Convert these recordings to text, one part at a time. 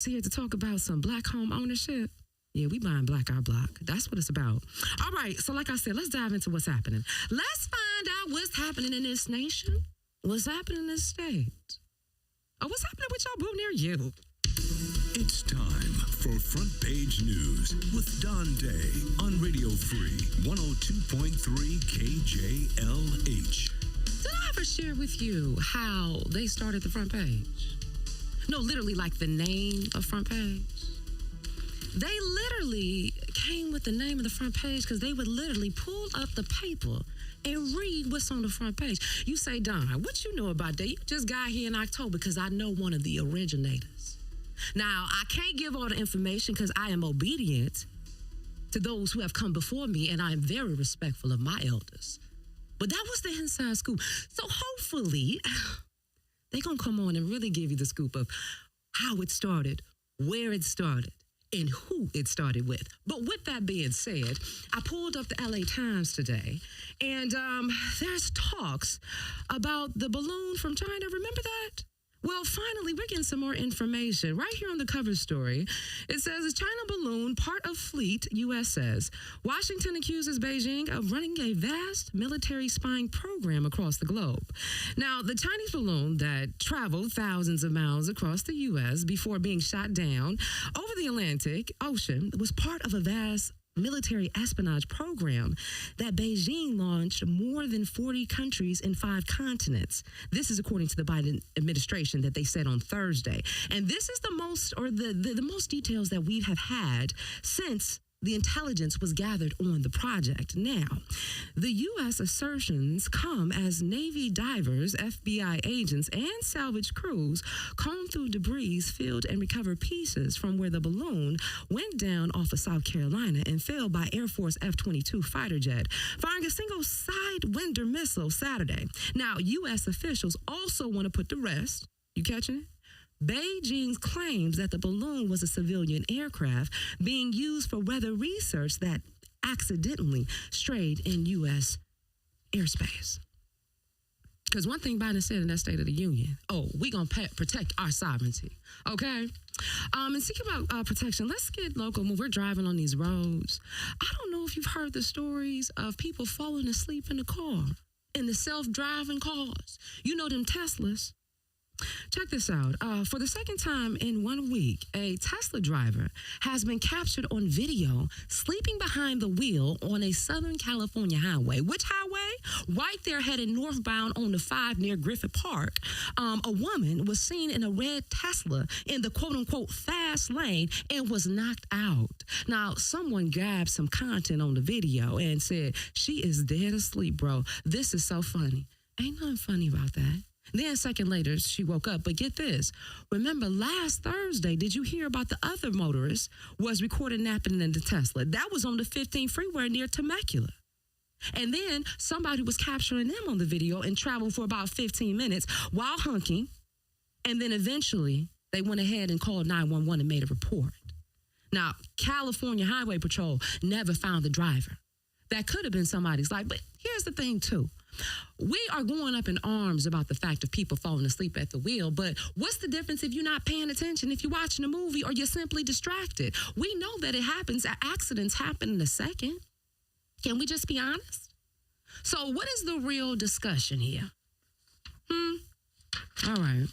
So here to talk about some black home ownership. Yeah, we buying black our block. That's what it's about. All right, so like I said, let's dive into what's happening. Let's find out what's happening in this nation, what's happening in this state. Oh, what's happening with y'all boo near you? It's time for Front Page News with Dawn Dai on Radio Free 102.3 KJLH. Did I ever share with you how they started the front page? No, literally like the name of front page. They literally came with the name of the front page because they would literally pull up the paper and read what's on the front page. You say, Don, what you know about that? You just got here in October because I know one of the originators. Now, I can't give all the information because I am obedient to those who have come before me, and I am very respectful of my elders. But that was the inside scoop. So hopefully, they're going to come on and really give you the scoop of how it started, where it started, and who it started with. But with that being said, I pulled up the LA Times today, and there's talks about the balloon from China. Remember that? Well, finally, we're getting some more information. Right here on the cover story, it says, a China balloon, part of fleet, U.S. says. Washington accuses Beijing of running a vast military spying program across the globe. Now, the Chinese balloon that traveled thousands of miles across the U.S. before being shot down over the Atlantic Ocean was part of a vast military espionage program that Beijing launched more than 40 countries in 5 continents. This is according to the Biden administration that they said on Thursday. And this is the most, or the most details that we have had since the intelligence was gathered on the project. Now, the U.S. assertions come as Navy divers, FBI agents, and salvage crews comb through debris, filled and recovered pieces from where the balloon went down off of South Carolina and fell by Air Force F-22 fighter jet, firing a single Sidewinder missile Saturday. Now, U.S. officials also want to put to rest, you catching it? Beijing's claims that the balloon was a civilian aircraft being used for weather research that accidentally strayed in U.S. airspace. Because one thing Biden said in that State of the Union, we're going to protect our sovereignty, okay? And speaking about protection, let's get local when we're driving on these roads. I don't know if you've heard the stories of people falling asleep in the car, in the self-driving cars. You know them Teslas. Check this out. For the second time in 1 week, a Tesla driver has been captured on video sleeping behind the wheel on a Southern California highway. Which highway? Right there headed northbound on the 5 near Griffith Park. A woman was seen in a red Tesla in the quote-unquote fast lane and was knocked out. Now, someone grabbed some content on the video and said, she is dead asleep, bro. This is so funny. Ain't nothing funny about that. Then a second later, she woke up. But get this. Remember, last Thursday, did you hear about the other motorist was recorded napping in the Tesla? That was on the 15 freeway near Temecula. And then somebody was capturing them on the video and traveled for about 15 minutes while hunking. And then eventually, they went ahead and called 911 and made a report. Now, California Highway Patrol never found the driver. That could have been somebody's life. But here's the thing, too. We are going up in arms about the fact of people falling asleep at the wheel, but what's the difference if you're not paying attention, if you're watching a movie or you're simply distracted? We know that it happens. Accidents happen in a second. Can we just be honest? So what is the real discussion here? All right.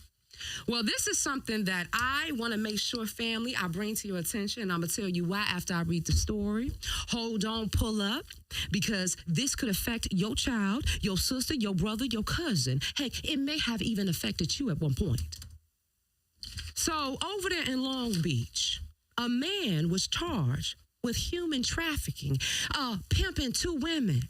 Well, this is something that I want to make sure, family, I bring to your attention. And I'm going to tell you why after I read the story. Hold on, pull up, because this could affect your child, your sister, your brother, your cousin. Heck, it may have even affected you at one point. So over there in Long Beach, a man was charged with human trafficking, pimping 2 women.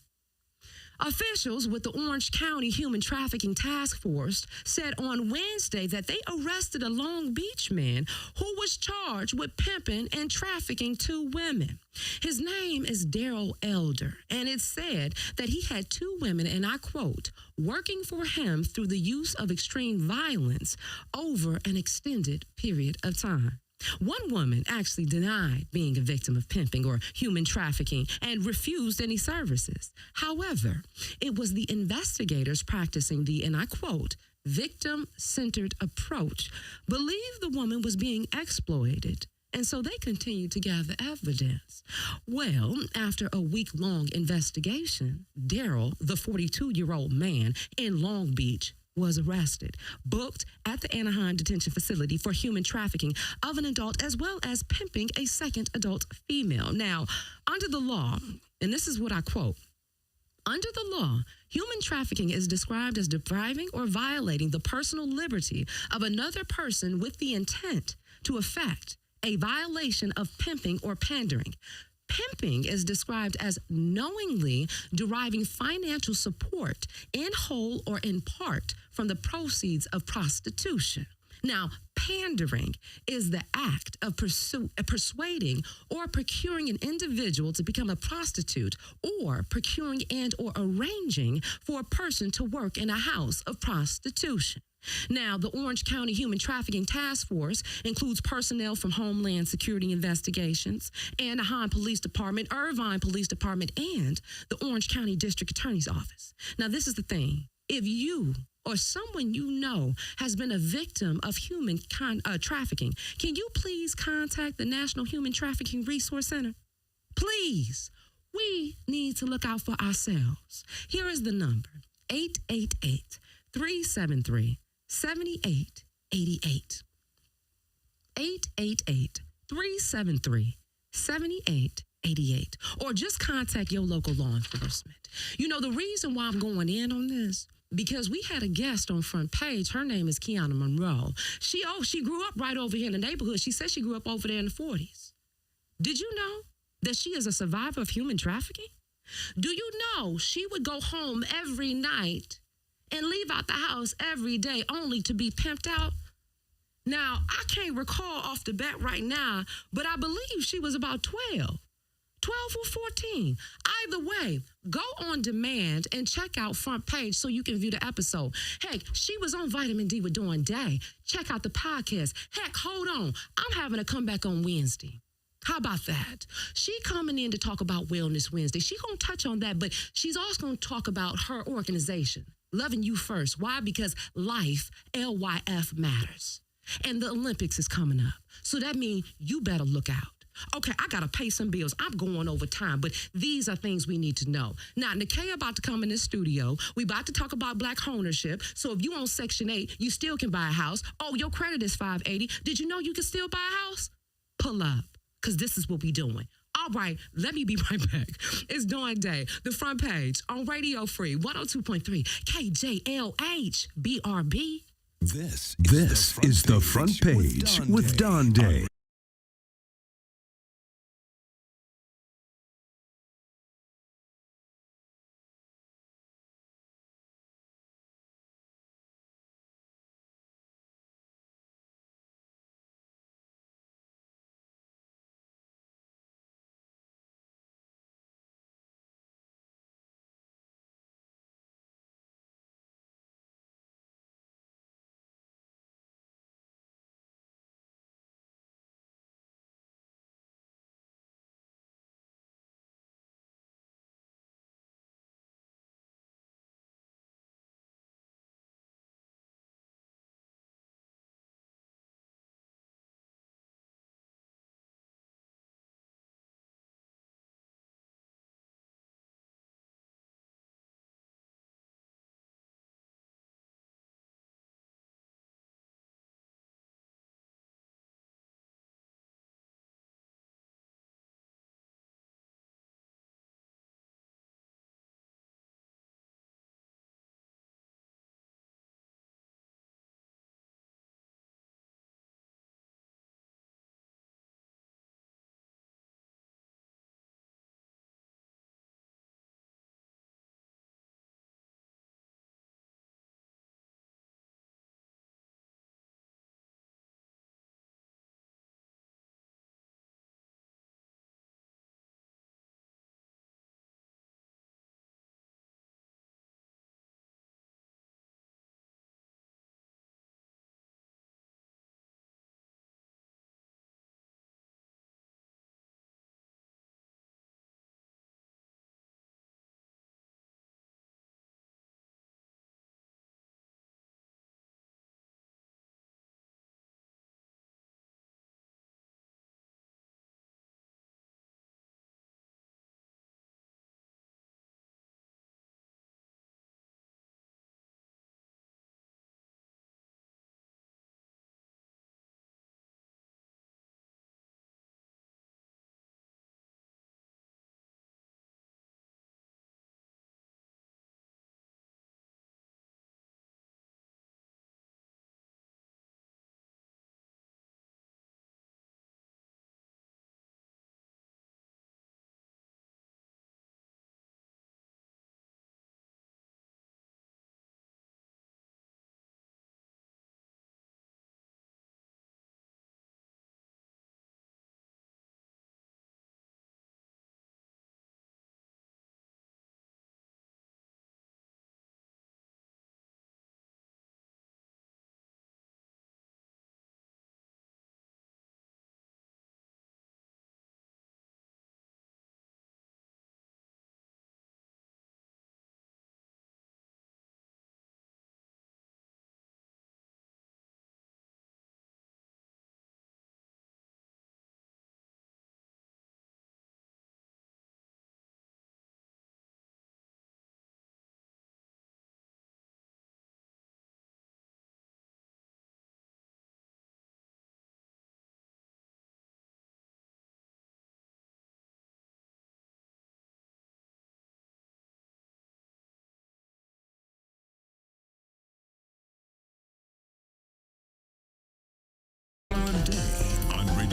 Officials with the Orange County Human Trafficking Task Force said on Wednesday that they arrested a Long Beach man who was charged with pimping and trafficking 2 women. His name is Daryl Elder, and it said that he had 2 women, and I quote, working for him through the use of extreme violence over an extended period of time. One woman actually denied being a victim of pimping or human trafficking and refused any services. However, it was the investigators practicing the, and I quote, victim-centered approach, believed the woman was being exploited, and so they continued to gather evidence. Well, after a week-long investigation, Daryl, the 42-year-old man in Long Beach, was arrested, booked at the Anaheim detention facility for human trafficking of an adult as well as pimping a second adult female. Now, under the law, and this is what I quote, under the law, human trafficking is described as depriving or violating the personal liberty of another person with the intent to effect a violation of pimping or pandering. Pimping is described as knowingly deriving financial support in whole or in part from the proceeds of prostitution. Now, pandering is the act of persuading or procuring an individual to become a prostitute or procuring and or arranging for a person to work in a house of prostitution. Now, the Orange County Human Trafficking Task Force includes personnel from Homeland Security Investigations, Anaheim Police Department, Irvine Police Department, and the Orange County District Attorney's Office. Now, this is the thing. If you or someone you know has been a victim of human trafficking, can you please contact the National Human Trafficking Resource Center? Please. We need to look out for ourselves. Here is the number, 888-373-7888. 888-373-7888. Or just contact your local law enforcement. You know, the reason why I'm going in on this, because we had a guest on Front Page. Her name is Kiana Monroe. She grew up right over here in the neighborhood. She said she grew up over there in the 40s. Did you know that she is a survivor of human trafficking? Do you know she would go home every night and leave out the house every day only to be pimped out? Now, I can't recall off the bat right now, but I believe she was about 12 or 14. Either way, go on demand and check out Front Page so you can view the episode. Heck, she was on Vitamin D with Dawn Dai. Check out the podcast. Heck, hold on. I'm having a comeback on Wednesday. How about that? She coming in to talk about Wellness Wednesday. She gonna touch on that, but she's also gonna talk about her organization, Loving You First. Why? Because life, LYF, matters. And the Olympics is coming up. So that means you better look out. Okay, I got to pay some bills. I'm going over time, but these are things we need to know. Now, Nekaya about to come in the studio. We about to talk about Black ownership. So if you on Section 8, you still can buy a house. Oh, your credit is 580. Did you know you can still buy a house? Pull up, because this is what we doing. All right, let me be right back. It's Dawn Dai, the Front Page on Radio Free, 102.3 KJLH BRB. This is the Front Page with Dawn Dai.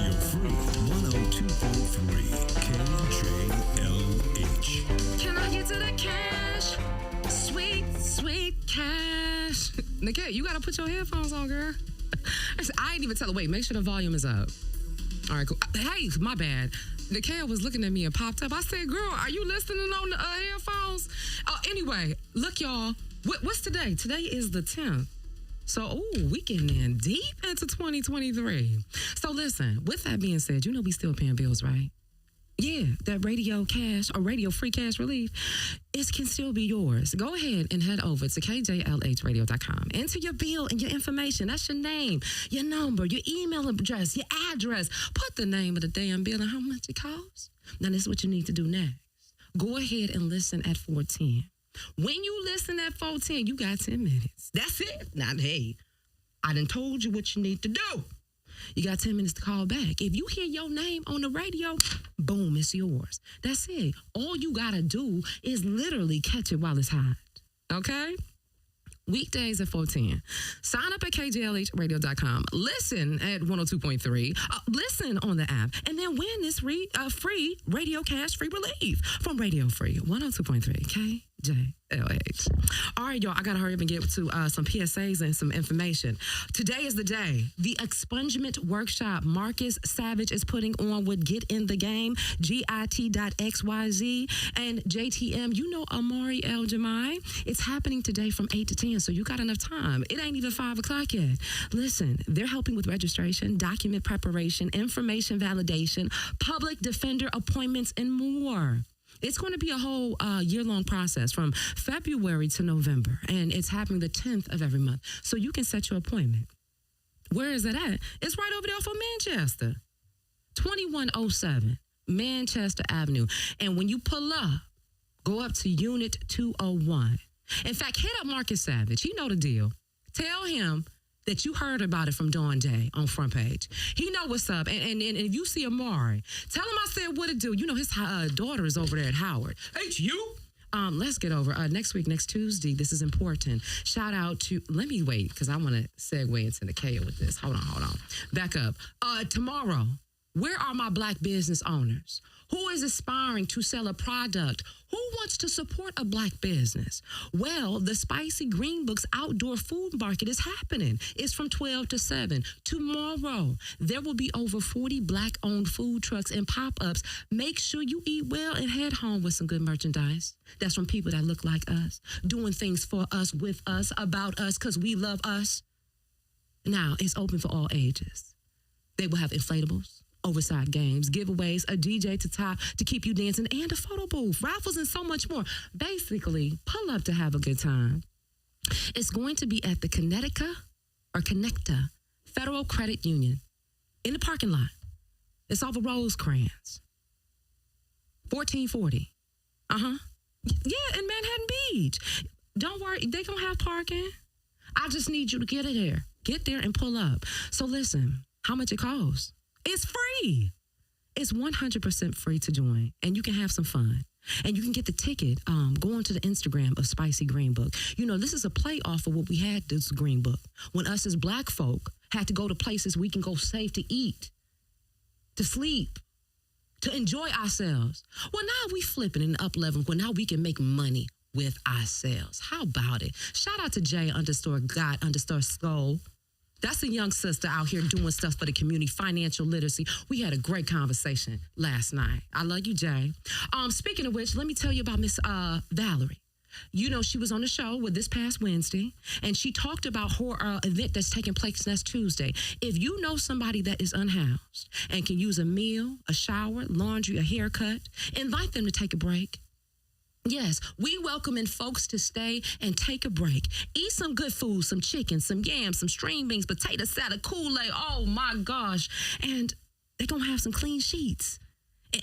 Radio Free 102.3 KJLH. Can I get to the cash? Sweet, sweet cash. Nekaya, you gotta put your headphones on, girl. I ain't even tell her, wait, make sure the volume is up. All right, cool. Hey, my bad. Nekaya was looking at me and popped up. I said, girl, are you listening on the headphones? Anyway, look, y'all. What's today? Today is the 10th. So, we getting in deep into 2023. So listen, with that being said, you know we still paying bills, right? Yeah, that radio cash or radio free cash relief, it can still be yours. Go ahead and head over to kjlhradio.com. Enter your bill and your information. That's your name, your number, your email address, your address. Put the name of the damn bill and how much it costs. Now, this is what you need to do next. Go ahead and listen at 410. When you listen at 410, you got 10 minutes. That's it. Now, hey, I done told you what you need to do. You got 10 minutes to call back. If you hear your name on the radio, boom, it's yours. That's it. All you got to do is literally catch it while it's hot. Okay? Weekdays at 410. Sign up at kjlhradio.com. Listen at 102.3. Listen on the app. And then win this free radio cash free relief from Radio Free 102.3 KJLH. All right, y'all, I got to hurry up and get to some PSAs and some information. Today is the day. The expungement workshop Marcus Savage is putting on with Get in the Game, GIT.XYZ, and JTM. You know Amari El Jamai. It's happening today from 8 to 10, so you got enough time. It ain't even 5 o'clock yet. Listen, they're helping with registration, document preparation, information validation, public defender appointments, and more. It's going to be a whole year-long process from February to November, and it's happening the 10th of every month. So you can set your appointment. Where is it at? It's right over there off of Manchester, 2107 Manchester Avenue. And when you pull up, go up to Unit 201. In fact, hit up Marcus Savage. He know the deal. Tell him that you heard about it from Dawn Dai on Front Page. He know what's up. And if you see Amari, tell him I said what it do. You know his daughter is over there at Howard. HU? Let's get over. Next week, next Tuesday, this is important. Shout out to, let me wait, because I want to segue into Nekaya with this. Hold on. Back up. Tomorrow, where are my Black business owners? Who is aspiring to sell a product? Who wants to support a Black business? Well, the Spicy Green Book's outdoor food market is happening. It's from 12 to 7. Tomorrow, there will be over 40 Black-owned food trucks and pop-ups. Make sure you eat well and head home with some good merchandise. That's from people that look like us, doing things for us, with us, about us, because we love us. Now, it's open for all ages. They will have inflatables, oversized games, giveaways, a DJ to top to keep you dancing, and a photo booth, raffles, and so much more. Basically, pull up to have a good time. It's going to be at the Connecticut Federal Credit Union in the parking lot. It's off of Rosecrans. 1440. Yeah, in Manhattan Beach. Don't worry, they gonna have parking. I just need you to get there. Get there and pull up. So listen, how much it costs? It's free. It's 100% free to join, and you can have some fun. And you can get the ticket going to the Instagram of Spicy Green Book. You know, this is a play off of what we had this Green Book. When us as Black folk had to go to places we can go safe to eat, to sleep, to enjoy ourselves. Well, now we flipping and up leveling. Well, now we can make money with ourselves. How about it? Shout out to J_God_Skull. That's a young sister out here doing stuff for the community, financial literacy. We had a great conversation last night. I love you, Jay. Speaking of which, let me tell you about Miss Valerie. You know, she was on the show with this past Wednesday, and she talked about her event that's taking place next Tuesday. If you know somebody that is unhoused and can use a meal, a shower, laundry, a haircut, invite them to take a break. Yes, we welcoming folks to stay and take a break. Eat some good food, some chicken, some yams, some string beans, potato salad, Kool-Aid. Oh, my gosh. And they're going to have some clean sheets.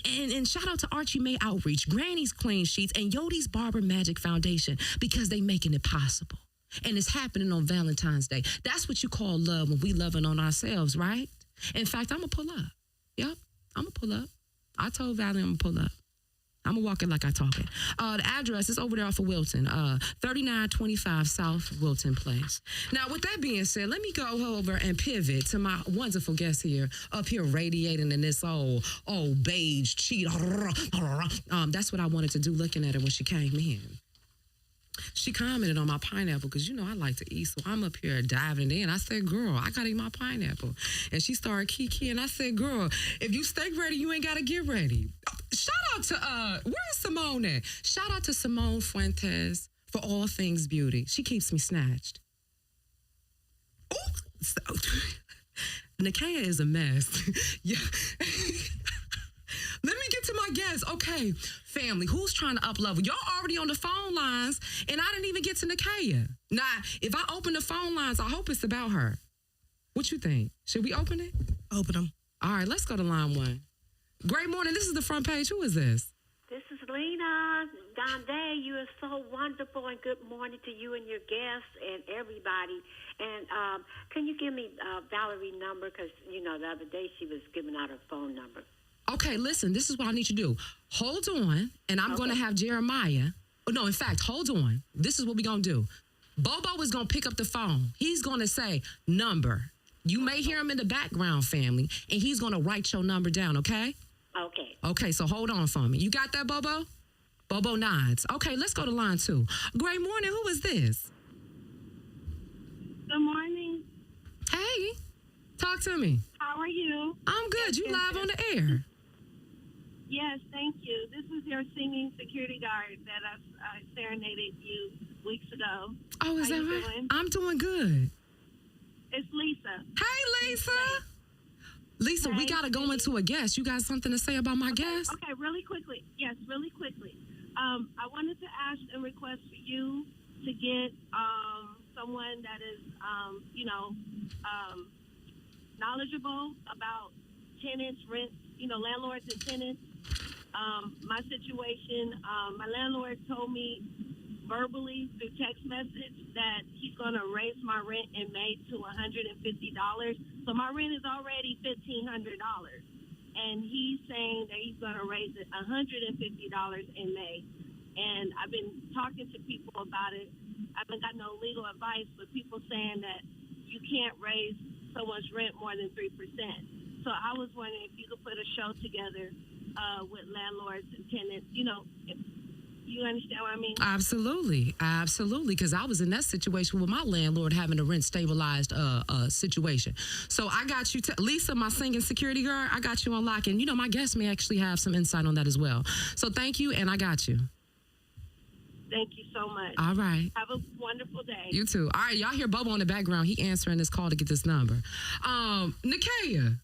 And shout out to Archie May Outreach, Granny's Clean Sheets, and Yodi's Barber Magic Foundation, because they making it possible. And it's happening on Valentine's Day. That's what you call love when we loving on ourselves, right? In fact, I'm going to pull up. Yep, I'm going to pull up. I told Valerie I'm going to pull up. I'm gonna walk it like I talk it. The address is over there off of Wilton, 3925 South Wilton Place. Now, with that being said, let me go over and pivot to my wonderful guest here, up here radiating in this old beige cheat. That's what I wanted to do looking at her when she came in. She commented on my pineapple because, I like to eat. So I'm up here diving in. I said, girl, I got to eat my pineapple. And she started kikiing. I said, girl, if you stay ready, you ain't got to get ready. Shout out to, where is Simone at? Shout out to Simone Fuentes for all things beauty. She keeps me snatched. Ooh. Nekaya is a mess. Yeah. Let me get to my guest. Okay, family, who's trying to up-level? Y'all already on the phone lines, and I didn't even get to Nekaya. Now, if I open the phone lines, I hope it's about her. What you think? Should we open it? Open them. All right, let's go to line one. Great morning. This is the front page. Who is this? This is Lena. Dawn Dai, you are so wonderful, and good morning to you and your guests and everybody. And can you give me Valerie's number? Because, the other day she was giving out her phone number. Okay, listen, this is what I need you to do. Hold on, and I'm going to have Jeremiah. Oh, no, in fact, hold on. This is what we're going to do. Bobo is going to pick up the phone. He's going to say, number. You may hear him in the background, family, and he's going to write your number down, okay? Okay. Okay, so hold on for me. You got that, Bobo? Bobo nods. Okay, let's go to line two. Great morning. Who is this? Good morning. Hey, talk to me. How are you? I'm good. You live on the air. Yes, thank you. This is your singing security guard that I serenaded you weeks ago. Oh, is How that you right? doing? I'm doing good. It's Lisa. Hey, Lisa. Lisa, we Hey, got to go into a guest. You got something to say about my guest? Okay, really quickly. Yes, really quickly. I wanted to ask and request for you to get someone that is, knowledgeable about tenants, rents, landlords and tenants. My situation, my landlord told me verbally through text message that he's going to raise my rent in May to $150. So my rent is already $1,500. And he's saying that he's going to raise it $150 in May. And I've been talking to people about it. I haven't got no legal advice, but people saying that you can't raise someone's rent more than 3%. So I was wondering if you could put a show together with landlords and tenants. You understand what I mean? Absolutely. Because I was in that situation with my landlord having a rent stabilized situation. So I got you, Lisa, my singing security guard, I got you on lock. And, my guest may actually have some insight on that as well. So thank you, and I got you. Thank you so much. All right. Have a wonderful day. You too. All right, y'all hear Bobo in the background. He answering this call to get this number. Nekaya.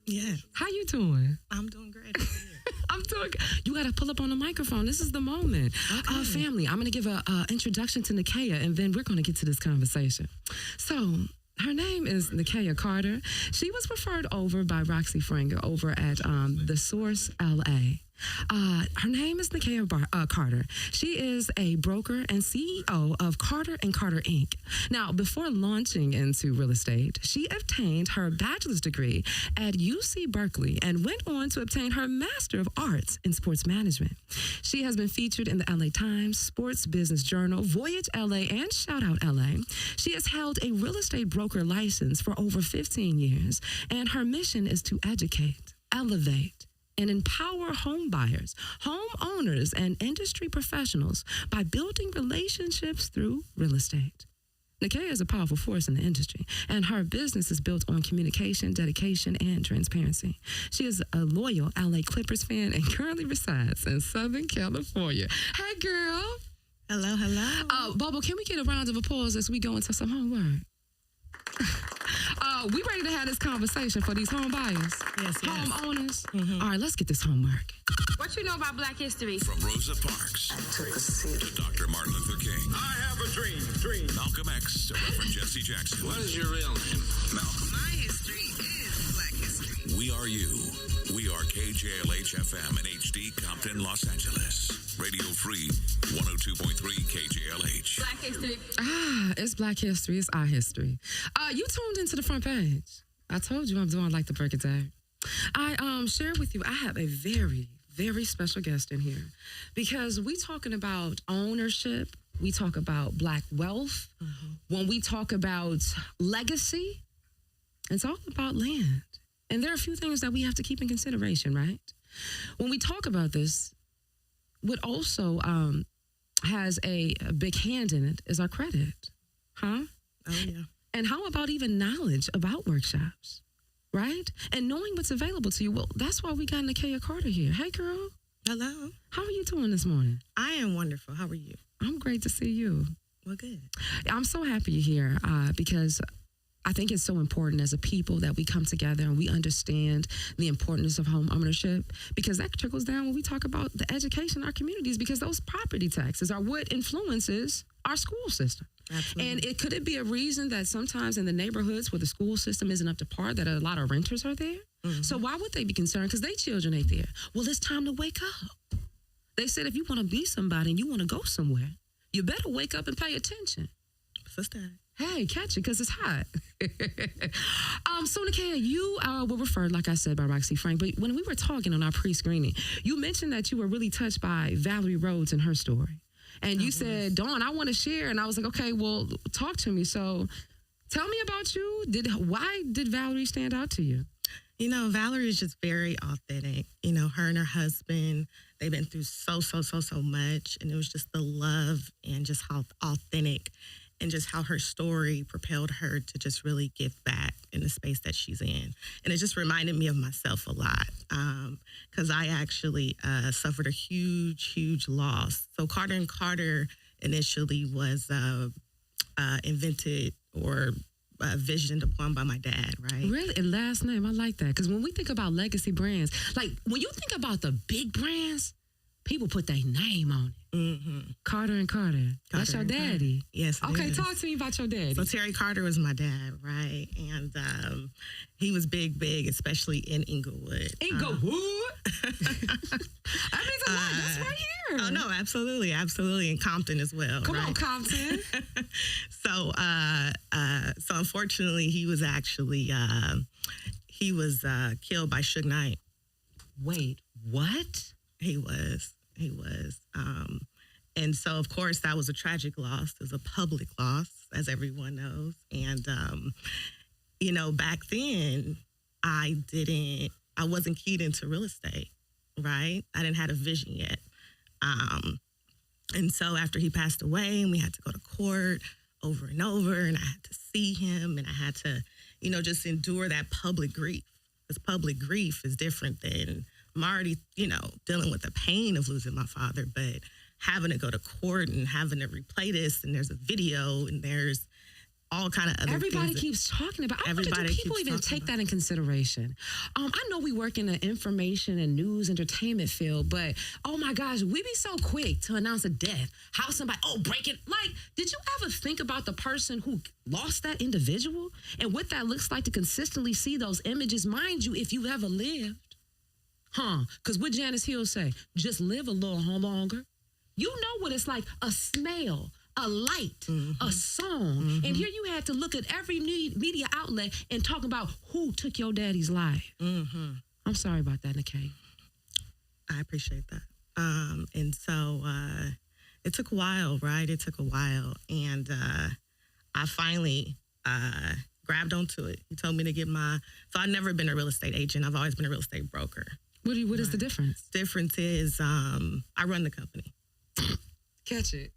Yeah. How you doing? I'm doing great. How are you? I'm doing. You got to pull up on the microphone. This is the moment. Okay. Family, I'm going to give a introduction to Nekaya, and then we're going to get to this conversation. So, her name is Nekaya Carter. She was referred over by Roxy Fringer over at The Source LA. Her name is Nekaya Carter. She is a broker and CEO of Carter & Carter, Inc. Now, before launching into real estate, she obtained her bachelor's degree at UC Berkeley and went on to obtain her Master of Arts in Sports Management. She has been featured in the LA Times, Sports Business Journal, Voyage LA, and Shout Out LA. She has held a real estate broker license for over 15 years, and her mission is to educate, elevate, and empower home buyers, homeowners, and industry professionals by building relationships through real estate. Nekaya is a powerful force in the industry, and her business is built on communication, dedication, and transparency. She is a loyal LA Clippers fan and currently resides in Southern California. Hey, girl. Hello. Bobo, can we get a round of applause as we go into some homework? We ready to have this conversation for these home buyers? Yes. Homeowners? Mm-hmm. All right, let's get this homework. What you know about Black history? From Rosa Parks to Dr. Martin Luther King, I have a dream. Malcolm X to Reverend Jesse Jackson. What is your real name? Malcolm. My history is Black history. We are you. We are KJLH FM in HD, Compton, Los Angeles. Radio Free 102.3 KJLH. Black history. It's Black history. It's our history. You tuned into the front page. I told you I'm doing like to break it down. I share with you, I have a very, very special guest in here because we talking about ownership. We talk about Black wealth. When we talk about legacy, it's all about land. And there are a few things that we have to keep in consideration, right? When we talk about this, what also has a big hand in it is our credit, huh? Oh, yeah. And how about even knowledge about workshops, right? And knowing what's available to you. Well, that's why we got Nekaya Carter here. Hey, girl. Hello. How are you doing this morning? I am wonderful. How are you? I'm great to see you. Well, good. I'm so happy you're here because I think it's so important as a people that we come together and we understand the importance of home ownership because that trickles down when we talk about the education in our communities because those property taxes are what influences our school system. Absolutely. And could it be a reason that sometimes in the neighborhoods where the school system isn't up to par that a lot of renters are there? So why would they be concerned? Because their children ain't there. Well, it's time to wake up. They said if you want to be somebody and you want to go somewhere, you better wake up and pay attention. Sister. Hey, catch it because it's hot. So, Nekaya, you were referred, like I said, by Roxy Frank. But when we were talking on our pre-screening, you mentioned that you were really touched by Valerie Rhodes and her story. And you said, Dawn, I want to share. And I was like, okay, well, talk to me. So tell me about you. Why did Valerie stand out to you? You know, Valerie is just very authentic. You know, her and her husband, they've been through so much. And it was just the love and just how authentic and just how her story propelled her to just really give back in the space that she's in. And it just reminded me of myself a lot because I actually suffered a huge loss. So Carter and Carter initially was invented or visioned upon by my dad, right? Really? And last name, I like that. Because when we think about legacy brands, like when you think about the big brands, people put their name on it. Carter and Carter. That's your daddy. Yes. Okay, talk to me about your daddy. So Terry Carter was my dad, right? And he was big, especially in Inglewood. Inglewood? That means a lot. That's right here. Oh, no, absolutely. And Compton as well. Come right? on, Compton. So unfortunately, he was actually, killed by Suge Knight. Wait, what? He was. And so, of course, that was a tragic loss. It was a public loss, as everyone knows. And, you know, back then, I wasn't keyed into real estate, right? I didn't have a vision yet. And so after he passed away and we had to go to court over and over and I had to see him and I had to, you know, just endure that public grief. Because public grief is different than I'm already, you know, dealing with the pain of losing my father, but having to go to court and having to replay this and there's a video and there's all kind of other Everybody things keeps talking about. I wonder, do everybody people keeps even talking take that in consideration? I know we work in the information and news entertainment field, but oh my gosh, we be so quick to announce a death. How somebody, break it. Like, did you ever think about the person who lost that individual and what that looks like to consistently see those images? Mind you, if you've ever lived, because what Janice Hill say, just live a little longer. You know what it's like, a smell, a light, a song. And here you had to look at every media outlet and talk about who took your daddy's life. I'm sorry about that, Nekaya. I appreciate that. And so it took a while, right? It took a while. And I finally grabbed onto it. He told me to get so I've never been a real estate agent. I've always been a real estate broker. What is the difference? Difference is I run the company. Catch it.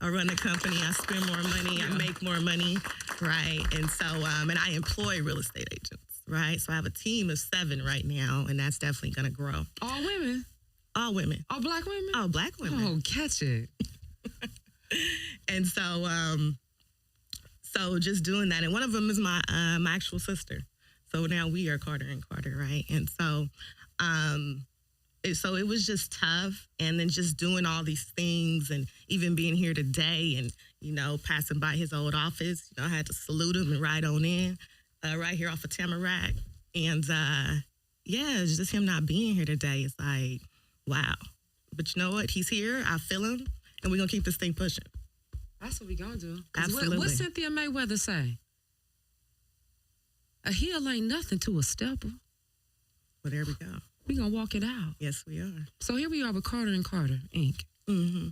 I run the company, I spend more money, I make more money, right? And so, and I employ real estate agents, right? So I have a team of 7 right now, and that's definitely going to grow. All women? All women. All Black women? All Black women. Oh, catch it. And so, so just doing that, and one of them is my actual sister. So now we are Carter and Carter, right? And so, so it was just tough, and then just doing all these things and even being here today and, you know, passing by his old office, you know, I had to salute him and ride on in right here off of Tamarack. And, it's just him not being here today. It's like, wow. But you know what? He's here. I feel him, and we're going to keep this thing pushing. That's what we're going to do. Absolutely. What Cynthia Mayweather say? A heel ain't nothing to a stepper. Well, there we go. We're going to walk it out. Yes, we are. So here we are with Carter and Carter, Inc. Mm-hmm.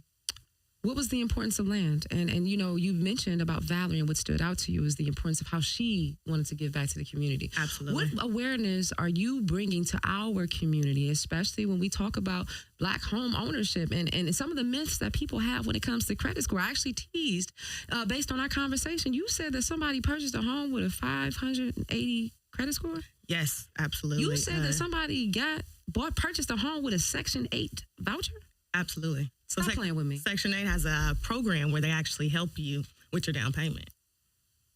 What was the importance of land? And you know, you mentioned about Valerie, and what stood out to you is the importance of how she wanted to give back to the community. Absolutely. What awareness are you bringing to our community, especially when we talk about Black home ownership and some of the myths that people have when it comes to credit score? I actually teased, based on our conversation, you said that somebody purchased a home with a 580 credit score? Yes, absolutely. You said that somebody purchased a home with a Section 8 voucher? Absolutely. Stop playing with me. Section 8 has a program where they actually help you with your down payment.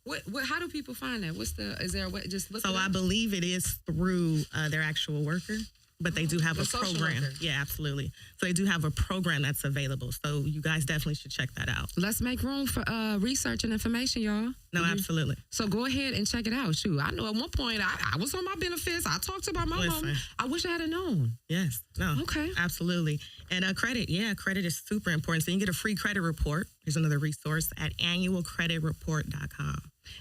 What? How do people find that? Is there a way? Just look. So I believe it is through their actual worker, but they do have a program. Worker. Yeah, absolutely. So they do have a program that's available. So you guys definitely should check that out. Let's make room for research and information, y'all. No, absolutely. So go ahead and check it out. Shoot, I know at one point I was on my benefits. I talked about my mom. I wish I had known. Yes. No. Okay. Absolutely. And credit. Yeah, credit is super important. So you can get a free credit report. Here's another resource at annualcreditreport.com.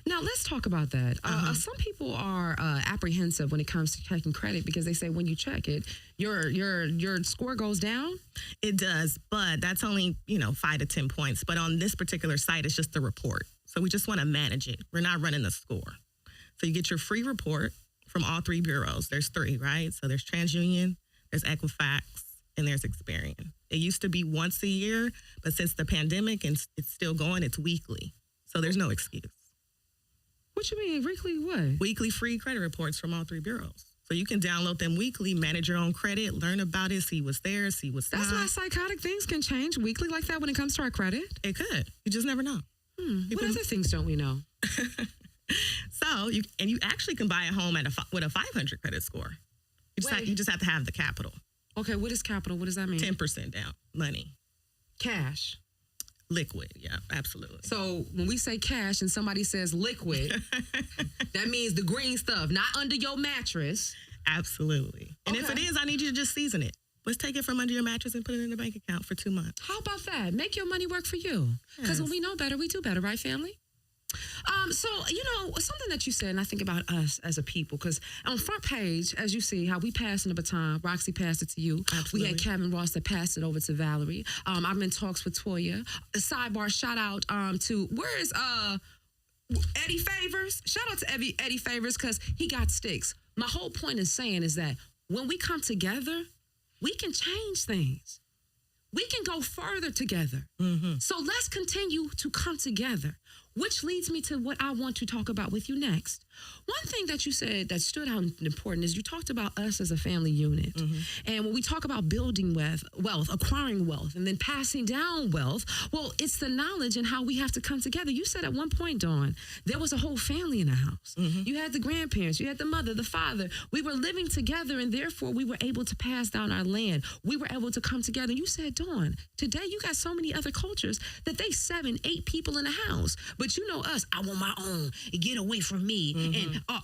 Now, let's talk about that. Some people are apprehensive when it comes to checking credit because they say when you check it, your score goes down. It does, but that's only, 5 to 10 points. But on this particular site, it's just the report. So we just want to manage it. We're not running the score. So you get your free report from all three bureaus. There's three, right? So there's TransUnion, there's Equifax, and there's Experian. It used to be once a year, but since the pandemic and it's still going, it's weekly. So there's no excuse. What you mean, weekly what? Weekly free credit reports from all three bureaus. So you can download them weekly, manage your own credit, learn about it, see what's there, see what's not. That's not psychotic. Things can change weekly like that when it comes to our credit. It could. You just never know. What other things don't we know? So you actually can buy a home with a 500 credit score. You just have to have the capital. Okay, what is capital? What does that mean? 10% down, money. Cash. Liquid, yeah, absolutely. So when we say cash and somebody says liquid, that means the green stuff, not under your mattress. Absolutely. And if it is, I need you to just season it. Let's take it from under your mattress and put it in the bank account for 2 months. How about that? Make your money work for you. Because when we know better, we do better, right, family? So, something that you said, and I think about us as a people, because on front page, as you see, how we passing the baton, Roxy passed it to you. Absolutely. We had Kevin Ross that passed it over to Valerie. I'm in talks with Toya. A sidebar, shout out to, where is Eddie Favors? Shout out to Eddie Favors, because he got sticks. My whole point is saying is that when we come together, we can change things. We can go further together. Mm-hmm. So let's continue to come together, which leads me to what I want to talk about with you next. One thing that you said that stood out important is you talked about us as a family unit. Mm-hmm. And when we talk about building wealth, acquiring wealth, and then passing down wealth, well, it's the knowledge and how we have to come together. You said at one point, Dawn, there was a whole family in the house. Mm-hmm. You had the grandparents, you had the mother, the father. We were living together, and therefore we were able to pass down our land. We were able to come together. You said, Dawn, today you got so many other cultures that they 7, 8 people in the house. But you know us, I want my own. Get away from me. Mm-hmm. And I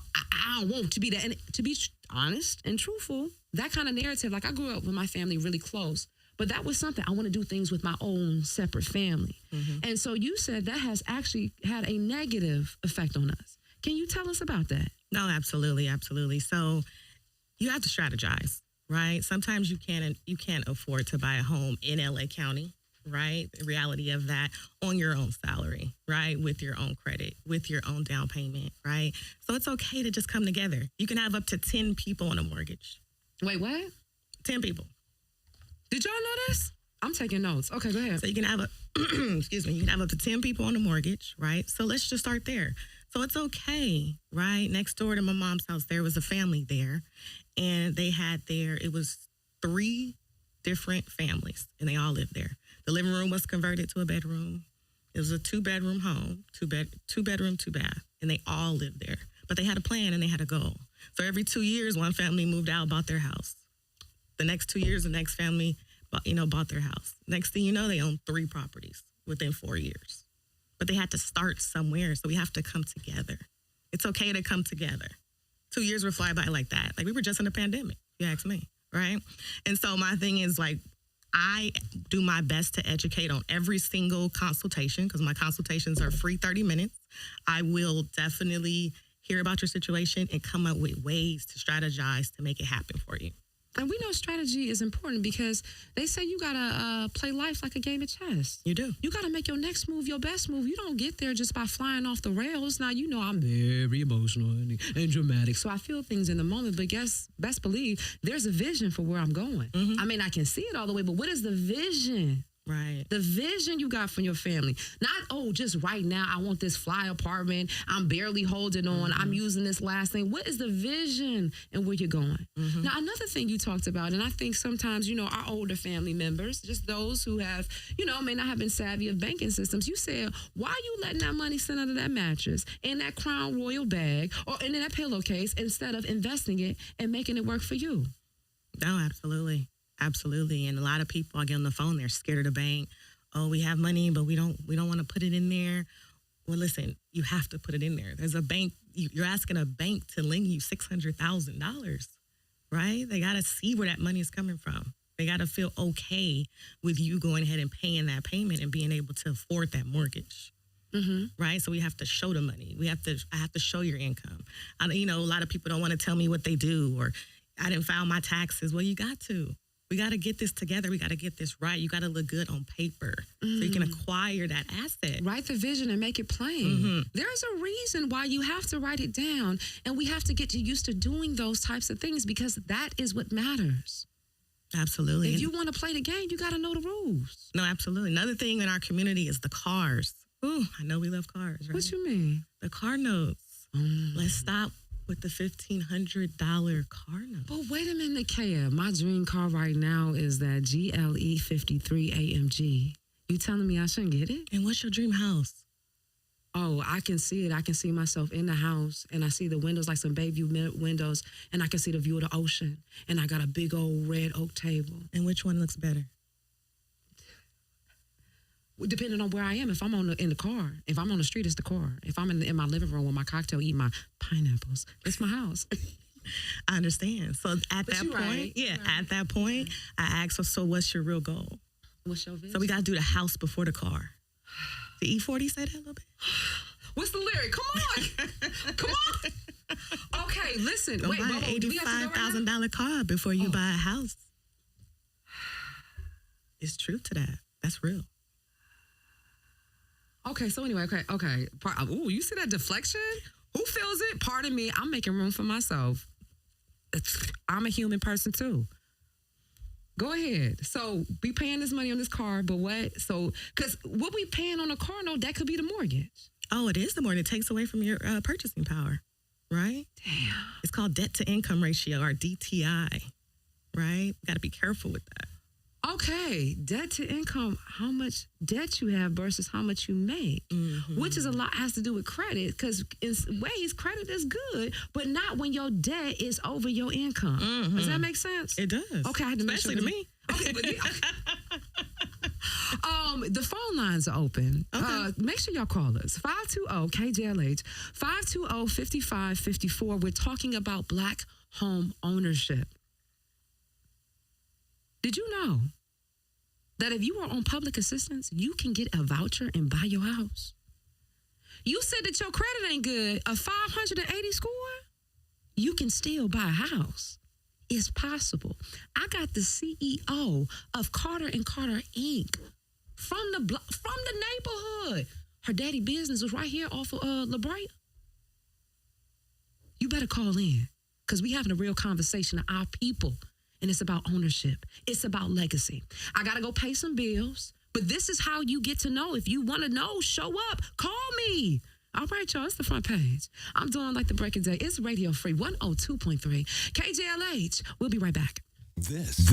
don't want to be that. And to be honest and truthful, that kind of narrative, like I grew up with my family really close, but that was something I want to do things with my own separate family. Mm-hmm. And so you said that has actually had a negative effect on us. Can you tell us about that? No, absolutely, absolutely. So you have to strategize, right? Sometimes you can't afford to buy a home in LA County. Right? The reality of that on your own salary, right? With your own credit, with your own down payment, right? So it's okay to just come together. You can have up to 10 people on a mortgage. Wait, what? 10 people. Did y'all know this? I'm taking notes. Okay, go ahead. So you can have you can have up to 10 people on a mortgage, right? So let's just start there. So it's okay, right? Next door to my mom's house, there was a family there, and it was 3 different families, and they all lived there. The living room was converted to a bedroom. It was a 2-bedroom home, 2 bedroom, 2 bath, and they all lived there. But they had a plan and they had a goal. So every 2 years, one family moved out, bought their house. The next 2 years, the next family, bought their house. Next thing you know, they owned 3 properties within 4 years. But they had to start somewhere, so we have to come together. It's okay to come together. 2 years would fly by like that. Like we were just in a pandemic, if you ask me, right? And so my thing is I do my best to educate on every single consultation because my consultations are free 30 minutes. I will definitely hear about your situation and come up with ways to strategize to make it happen for you. And we know strategy is important because they say you gotta play life like a game of chess. You do. You gotta make your next move your best move. You don't get there just by flying off the rails. Now, you know I'm very emotional and dramatic, so I feel things in the moment, but best believe there's a vision for where I'm going. I mean, I can see it all the way, but what is the vision? Right. The vision you got from your family. Not, just right now, I want this fly apartment. I'm barely holding on. I'm using this last thing. What is the vision and where you're going? Now, another thing you talked about, and I think sometimes, our older family members, just those who have, may not have been savvy of banking systems, you said, why are you letting that money sit under that mattress, in that Crown Royal bag, or in that pillowcase, instead of investing it and making it work for you? No, absolutely. Absolutely. And a lot of people, I get on the phone, they're scared of the bank. Oh, we have money, but we don't want to put it in there. Well, listen, you have to put it in there. There's a bank, you're asking a bank to lend you $600,000, right? They got to see where that money is coming from. They got to feel okay with you going ahead and paying that payment and being able to afford that mortgage. Right? So we have to show the money. I have to show your income. A lot of people don't want to tell me what they do, or I didn't file my taxes. Well, you got to. We got to get this together. We got to get this right. You got to look good on paper so you can acquire that asset. Write the vision and make it plain. There's a reason why you have to write it down, and we have to get used to doing those types of things because that is what matters. Absolutely. If you want to play the game, you got to know the rules. No, absolutely. Another thing in our community is the cars. Ooh, I know we love cars, right? What you mean? The car notes. Let's stop with the $1,500 car note. But wait a minute, Nekaya. My dream car right now is that GLE 53 AMG. You telling me I shouldn't get it? And what's your dream house? Oh, I can see it. I can see myself in the house, and I see the windows like some bay view windows, and I can see the view of the ocean, and I got a big old red oak table. And which one looks better? Depending on where I am, if I'm in the car, if I'm on the street, it's the car. If I'm in my living room with my cocktail, eating my pineapples, it's my house. I understand. So at that point, at that point, I asked her, so what's your real goal? What's your vision? So we got to do the house before the car. Did E40 say that a little bit? What's the lyric? Come on. Come on. Okay, listen. Don't buy an $85,000 car before you buy a house. It's truth to that. That's real. Okay, so anyway, okay. Ooh, you see that deflection? Who feels it? Pardon me, I'm making room for myself. I'm a human person too. Go ahead. So we paying this money on this car, but what? So, because what we paying on a car note, that could be the mortgage. Oh, it is the mortgage. It takes away from your purchasing power, right? Damn. It's called debt to income ratio, or DTI, right? Got to be careful with that. Okay, debt to income, how much debt you have versus how much you make, which is a lot, has to do with credit, because in ways credit is good, but not when your debt is over your income. Does that make sense? It does. Okay, I had to make especially sure to me. Okay, but the phone lines are open. Okay. Make sure y'all call us. 520-KJLH, 520-5554. We're talking about Black home ownership. Did you know that if you are on public assistance, you can get a voucher and buy your house? You said that your credit ain't good, a 580 score, you can still buy a house. It's possible. I got the CEO of Carter & Carter Inc. from the neighborhood. Her daddy business was right here off of La Brea. You better call in, because we having a real conversation of our people. And it's about ownership. It's about legacy. I got to go pay some bills, but this is how you get to know. If you want to know, show up, call me. All right, y'all, it's the front page. I'm doing like the break of day. It's Radio Free 102.3 KJLH. We'll be right back. This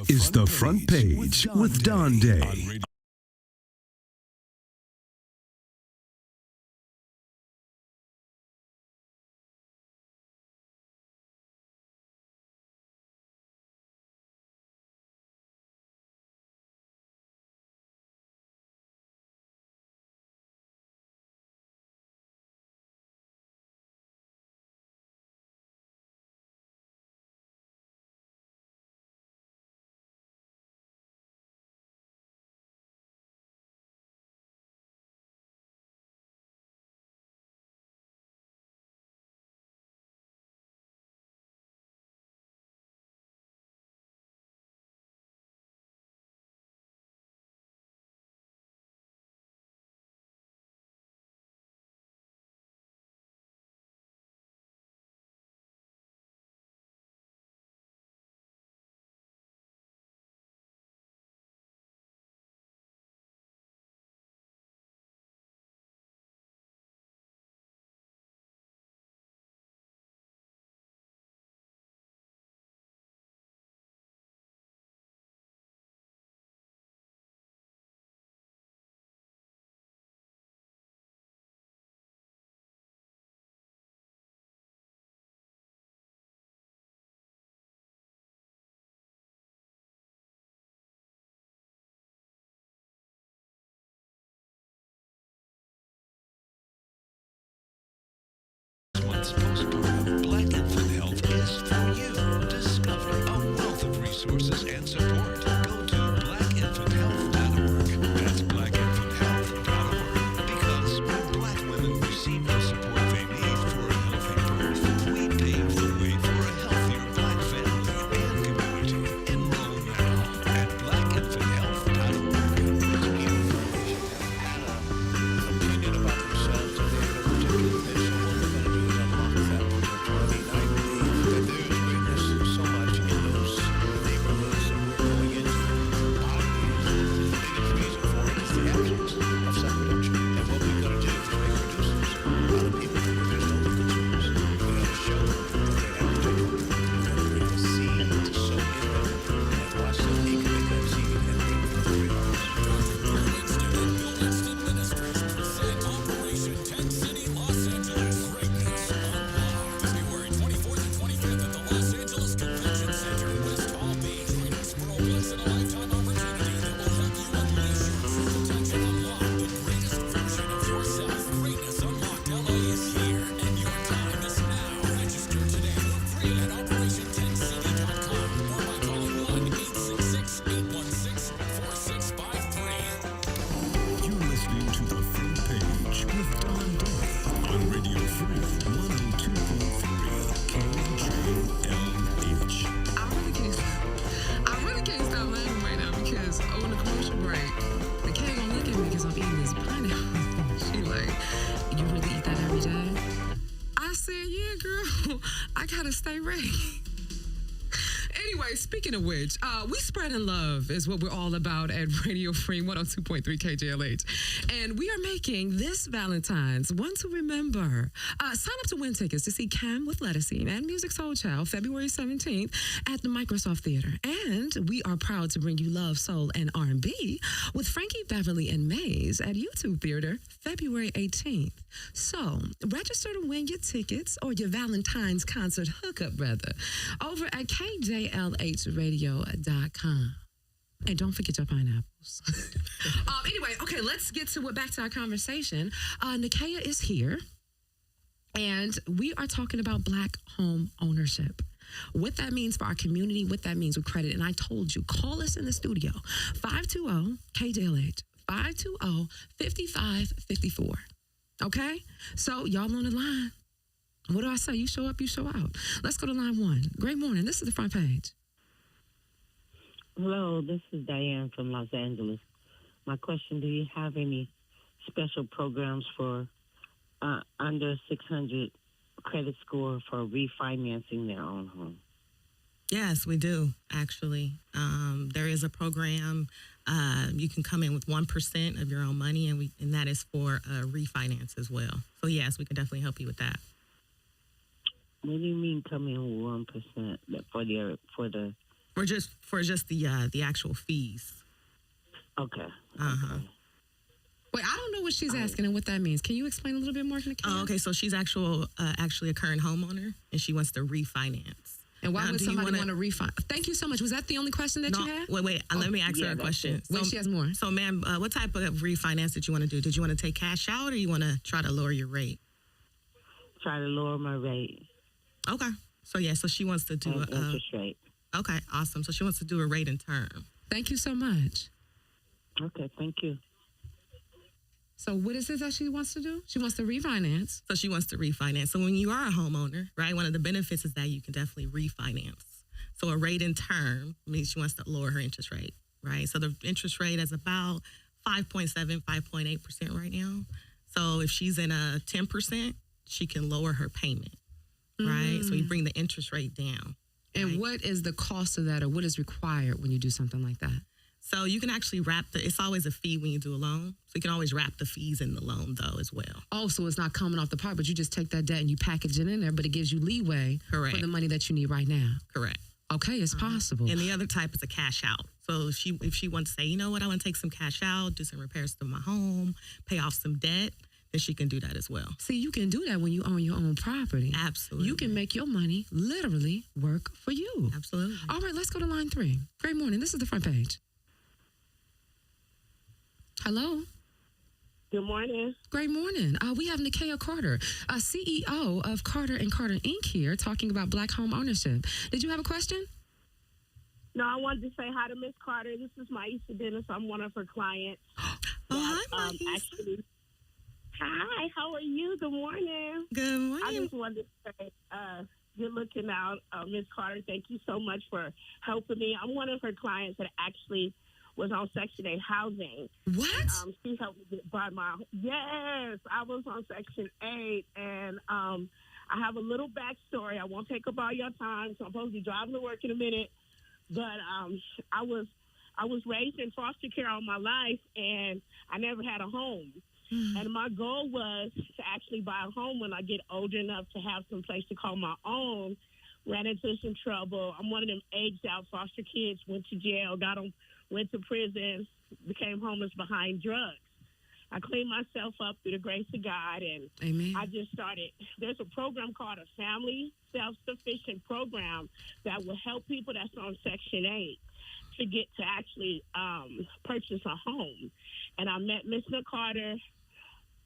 is the front page with Dawn Dai. pregnancies, postpartum, Black Infant Health is for you. Discover a wealth of resources and support. Go to blackinfanthealth.org. That's blackinfanthealth.org. Because when Black women receive the support they need for a healthy birth, we pave the way for a healthier Black family and community. Enroll now at blackinfanthealth.org. Opinion about themselves and their particular mission. What we're going to do is unlock that on the 20th. I believe that there is greatness so much in those neighborhoods that we're going into. Poverty is the biggest reason for it is the absence of self-production. And what we've got to do is make producers out of people who there's no consumers. We've got to show them that they have potential. We've got to bring the seed to sow in them and watch them take that seed and bring forth great harvest. Operation 10 City Los Angeles. Greatness Unlocked. February 24th and 25th at the Los Angeles Convention Center, West Palm Beach. Join us for a once-in-a-lifetime opportunity that will help you unleash your true potential. Unlock the greatest version of yourself. Greatness Unlocked LA is here, and your time is now. Register today for free at operation10city.com or by calling 1-866-816-4653. You're listening to The Front Page with Dawn Dai on Radio Free 102.3 KJLH. I really can't stop laughing right now because on the commercial break, the cat gonna look at me because I'm eating this pineapple. She like, you really eat that every day? I said, yeah, girl. I gotta stay ready. Anyway, speaking of which, we spreading love is what we're all about at Radio Free 102.3 KJLH. And we are making this Valentine's one to remember. Sign up to win tickets to see Cam with Lettucine and Music Soul Child February 17th at the Microsoft Theater. And we are proud to bring you Love, Soul, and R&B with Frankie Beverly and Maze at YouTube Theater February 18th. So, register to win your tickets or your Valentine's concert hookup, rather, over at KJLHradio.com. And don't forget your pineapples. Anyway, okay, let's get to back to our conversation. Nekaya is here, and we are talking about Black home ownership. What that means for our community, what that means with credit. And I told you, call us in the studio, 520-KJLH, 520-5554. Okay? So, y'all on the line. What do I say? You show up, you show out. Let's go to line one. Great morning. This is the front page. Hello, this is Diane from Los Angeles. My question, do you have any special programs for under 600 credit score for refinancing their own home? Yes, we do, actually. There is a program. You can come in with 1% of your own money, and that is for refinance as well. So, yes, we can definitely help you with that. What do you mean come in with 1% for the? For just the actual fees. Okay. Okay. Wait, I don't know what she's asking and what that means. Can you explain a little bit more, Nekaya? Oh, okay. So she's actually a current homeowner, and she wants to refinance. And why would somebody want to refinance? Thank you so much. Was that the only question that you had? Wait. Let me ask her a question. Wait, she has more. So, ma'am, what type of refinance did you want to do? Did you want to take cash out, or you want to try to lower your rate? Try to lower my rate. Okay. So, yeah. So she wants to do an interest rate. Okay. Awesome. So she wants to do a rate and term. Thank you so much. Okay. Thank you. So what is it that she wants to do? She wants to refinance. So she wants to refinance. So when you are a homeowner, right, one of the benefits is that you can definitely refinance. So a rate and term means she wants to lower her interest rate, right? So the interest rate is about 5.7, 5.8% right now. So if she's in a 10%, she can lower her payment, right? So you bring the interest rate down. And right? what is the cost of that, or what is required when you do something like that? So you can actually it's always a fee when you do a loan. So you can always wrap the fees in the loan, though, as well. Oh, so it's not coming off the part, but you just take that debt and you package it in there, but it gives you leeway Correct. for the money that you need right now. Correct. Okay, it's possible. And the other type is a cash out. So if she wants to say, you know what, I want to take some cash out, do some repairs to my home, pay off some debt, then she can do that as well. See, you can do that when you own your own property. Absolutely. You can make your money literally work for you. Absolutely. All right, let's go to line 3. Great morning. This is the front page. Hello? Good morning. Great morning. We have Nekaya Carter, CEO of Carter & Carter Inc. here talking about Black home ownership. Did you have a question? No, I wanted to say hi to Miss Carter. This is Maisha Dennis. I'm one of her clients. Hi, Maisha. Actually, hi, how are you? Good morning. Good morning. I just wanted to say, you're looking out, Miss Carter. Thank you so much for helping me. I'm one of her clients that actually was on Section 8 housing. What? She helped me get by my. Yes, I was on Section 8, and I have a little backstory. I won't take up all your time, so I'm supposed to be driving to work in a minute. But I was raised in foster care all my life, and I never had a home. And my goal was to actually buy a home when I get old enough to have some place to call my own. Ran into some trouble. I'm one of them aged out foster kids. Went to jail, went to prison, became homeless behind drugs. I cleaned myself up through the grace of God, and Amen. I just started. There's a program called a Family Self-Sufficient Program that will help people that's on Section 8 to get to actually purchase a home. And I met Miss Carter,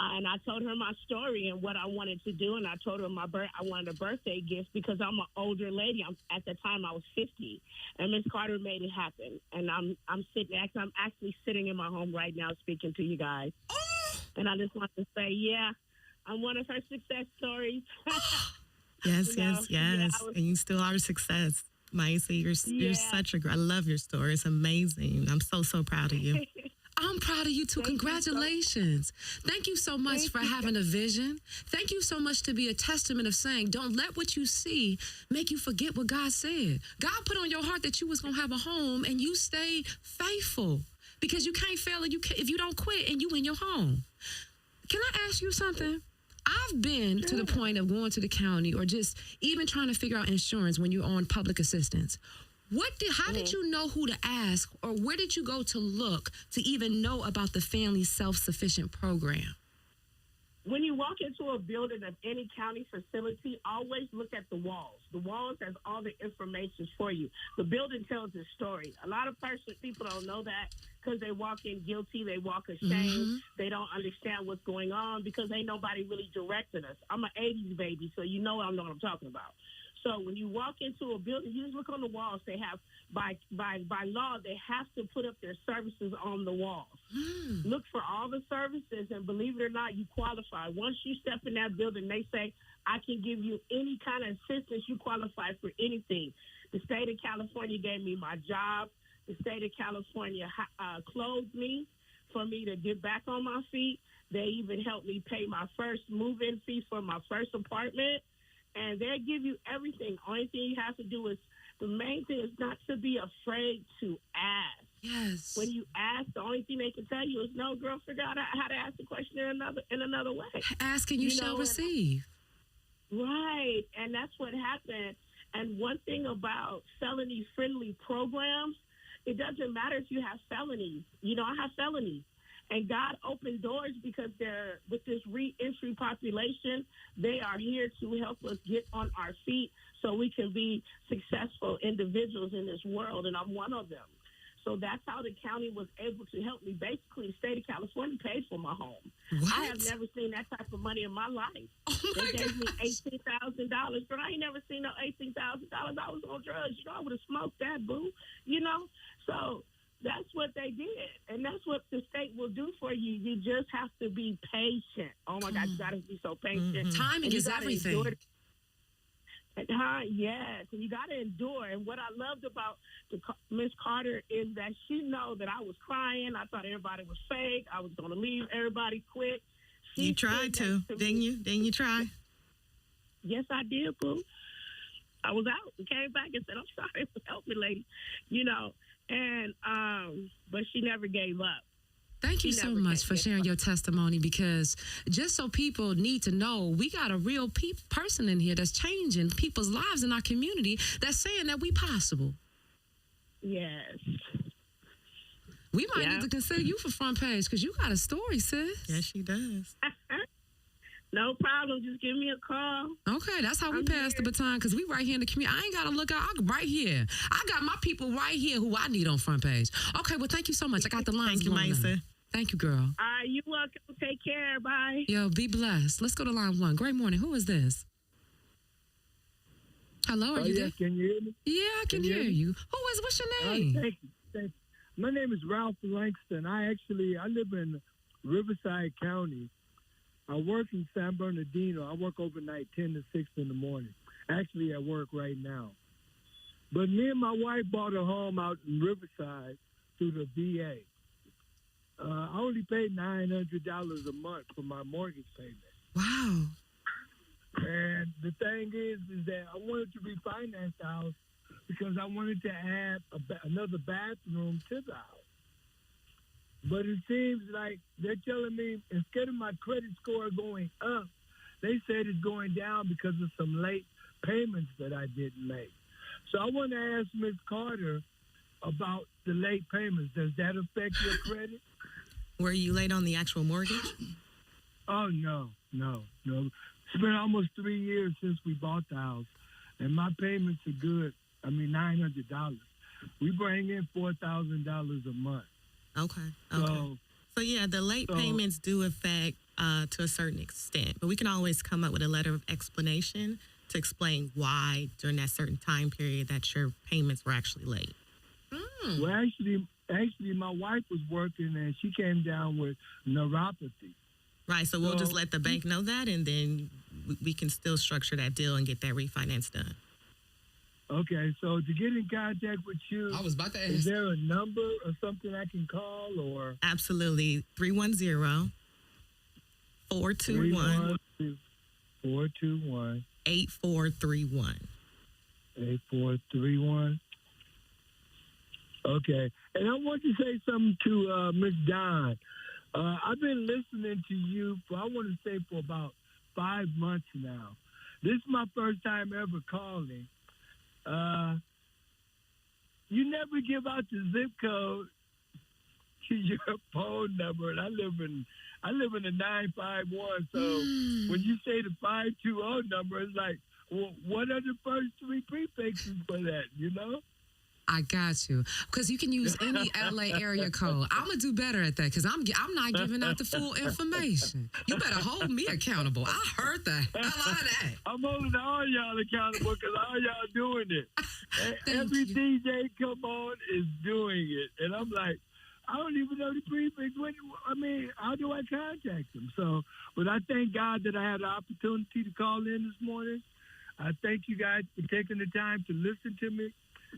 and I told her my story and what I wanted to do, and I told her I wanted a birthday gift because I'm an older lady. At the time I was 50, and Miss Carter made it happen. And I'm actually sitting in my home right now speaking to you guys. And I just want to say, yeah, I'm one of her success stories. Yes. Yeah, And you still are a success. Maisha, you're such I love your story. It's amazing. I'm so proud of you. I'm proud of you too. Congratulations. Thank you so much for having a vision. Thank you so much to be a testament of saying, don't let what you see make you forget what God said. God put on your heart that you was going to have a home, and you stayed faithful because you can't fail if you don't quit and you in your home. Can I ask you something? I've been to the point of going to the county or just even trying to figure out insurance when you're on public assistance. How did you know who to ask, or where did you go to look to even know about the Family Self-Sufficient Program? When you walk into a building of any county facility, always look at the walls. The walls has all the information for you. The building tells the story. A lot of people don't know that because they walk in guilty, they walk ashamed, they don't understand what's going on because ain't nobody really directing us. I'm an 80s baby, so you know I know what I'm talking about. So when you walk into a building, you just look on the walls. They have, by law, they have to put up their services on the walls. Look for all the services, and believe it or not, you qualify. Once you step in that building, they say, I can give you any kind of assistance. You qualify for anything. The state of California gave me my job. The state of California clothed me for me to get back on my feet. They even helped me pay my first move-in fee for my first apartment. And they give you everything. Only thing you have to do is, the main thing is not to be afraid to ask. Yes. When you ask, the only thing they can tell you is, no, girl, figure out how to ask the question in another way. Ask and you shall receive. Right. And that's what happened. And one thing about felony-friendly programs, it doesn't matter if you have felonies. I have felonies. And God opened doors because with this re-entry population, they are here to help us get on our feet so we can be successful individuals in this world, and I'm one of them. So that's how the county was able to help me. Basically, the state of California paid for my home. What? I have never seen that type of money in my life. They gave me $18,000, but I ain't never seen no $18,000. I was on drugs. I would have smoked that, boo. So that's what they did, and that's what the state will do for you. You just have to be patient. Oh, my God, you got to be so patient. Timing is everything. Yes, and you got to endure. And what I loved about Miss Carter is that she know that I was crying. I thought everybody was fake. I was going to leave everybody quick. You tried to, didn't you? Didn't you try? Yes, I did, boo. I was out and came back and said, I'm sorry, help me, lady. And but she never gave up. Thank you so much for sharing your testimony, because just so people need to know, we got a real person in here that's changing people's lives in our community, that's saying that we possible. Yes. We might need to consider you for front page because you got a story, sis. Yes, she does. No problem. Just give me a call. Okay, that's how we pass the baton, because we right here in the community. I ain't got to look out. I'm right here. I got my people right here who I need on front page. Okay, well, thank you so much. I got the lines. Thank you, Maisha. Thank you, girl. All right, you're welcome. Take care. Bye. Yo, be blessed. Let's go to line 1. Great morning. Who is this? Hello, are you there? Can you hear me? Yeah, I can hear you. What's your Thank name? you. Thank you. My name is Ralph Langston. I live in Riverside County. I work in San Bernardino. I work overnight 10 to 6 in the morning. Actually, at work right now. But me and my wife bought a home out in Riverside through the VA. I only paid $900 a month for my mortgage payment. Wow. And the thing is that I wanted to refinance the house because I wanted to add another bathroom to the house. But it seems like they're telling me instead of my credit score going up, they said it's going down because of some late payments that I didn't make. So I want to ask Ms. Carter about the late payments. Does that affect your credit? Were you late on the actual mortgage? Oh, no. It's been almost 3 years since we bought the house, and my payments are good. I mean, $900. We bring in $4,000 a month. Okay. So yeah, the late payments do affect to a certain extent, but we can always come up with a letter of explanation to explain why during that certain time period that your payments were actually late. Well, actually, my wife was working, and she came down with neuropathy. Right, so we'll just let the bank know that, and then we can still structure that deal and get that refinance done. Okay, so to get in contact with you, I was about to ask. Is there a number or something I can call? Or Absolutely. 310-421. 421 8431. 8431. Okay, and I want to say something to Miss Dawn. I've been listening to you for, I want to say, for about 5 months now. This is my first time ever calling. You never give out the zip code to your phone number, and I live in a 951. So when you say the 520 number, it's like, well, what are the first 3 prefixes for that? You know? I got you. Because you can use any LA area code. I'm going to do better at that because I'm not giving out the full information. You better hold me accountable. I heard the hell out of that. I'm holding all y'all accountable because all y'all doing it. Every DJ come on is doing it. And I'm like, I don't even know the prefix. How do I contact them? So, but I thank God that I had the opportunity to call in this morning. I thank you guys for taking the time to listen to me.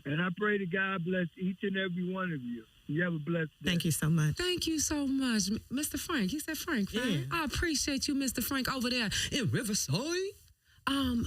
And I pray to God bless each and every one of you. You have a blessed day. Thank you so much. Thank you so much, Mr. Frank. He said Frank, right? Yeah. I appreciate you, Mr. Frank, over there in Riverside.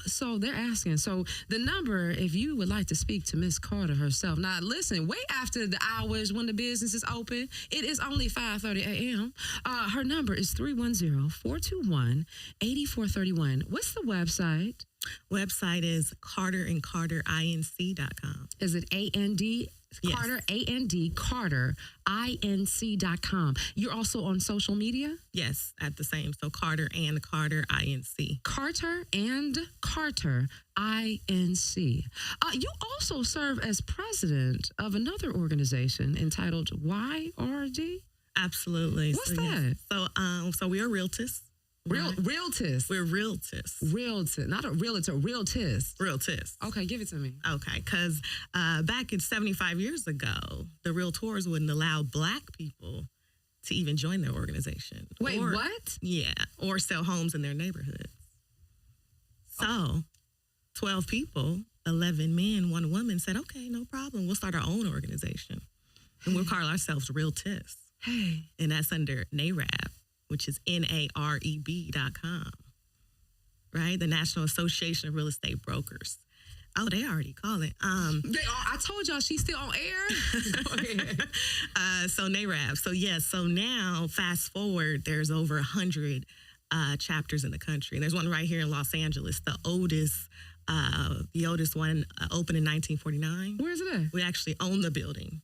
So they're asking. So the number, if you would like to speak to Miss Carter herself. Now, listen, way after the hours when the business is open, it is only 5:30 a.m. Her number is 310-421-8431. What's the website? Website is carterandcarterinc.com. Is it A-N-D? Yes. Carter, A-N-D, Carter, INC.com. You're also on social media? Yes, at the same. So Carter and Carter INC. Carter and Carter, INC. You also serve as president of another organization entitled YRD? Absolutely. What's that? Yes. So we are realtists. Realtist. We're realtists. Realtist, not a realtor, realtist. Realtists. Okay, give it to me. Okay, because back in 75 years ago, the realtors wouldn't allow Black people to even join their organization. Wait, what? Yeah, or sell homes in their neighborhoods. So 12 people, 11 men, 1 woman said, okay, no problem. We'll start our own organization. And we'll call ourselves Realtists. Hey. And that's under NAREB, which is NAREB.com, right? The National Association of Real Estate Brokers. Oh, they already call it. I told y'all she's still on air. Go ahead. So NAREB. So yes, so now fast forward, there's over 100 chapters in the country. And there's one right here in Los Angeles, the oldest one opened in 1949. Where's it at? We actually own the building.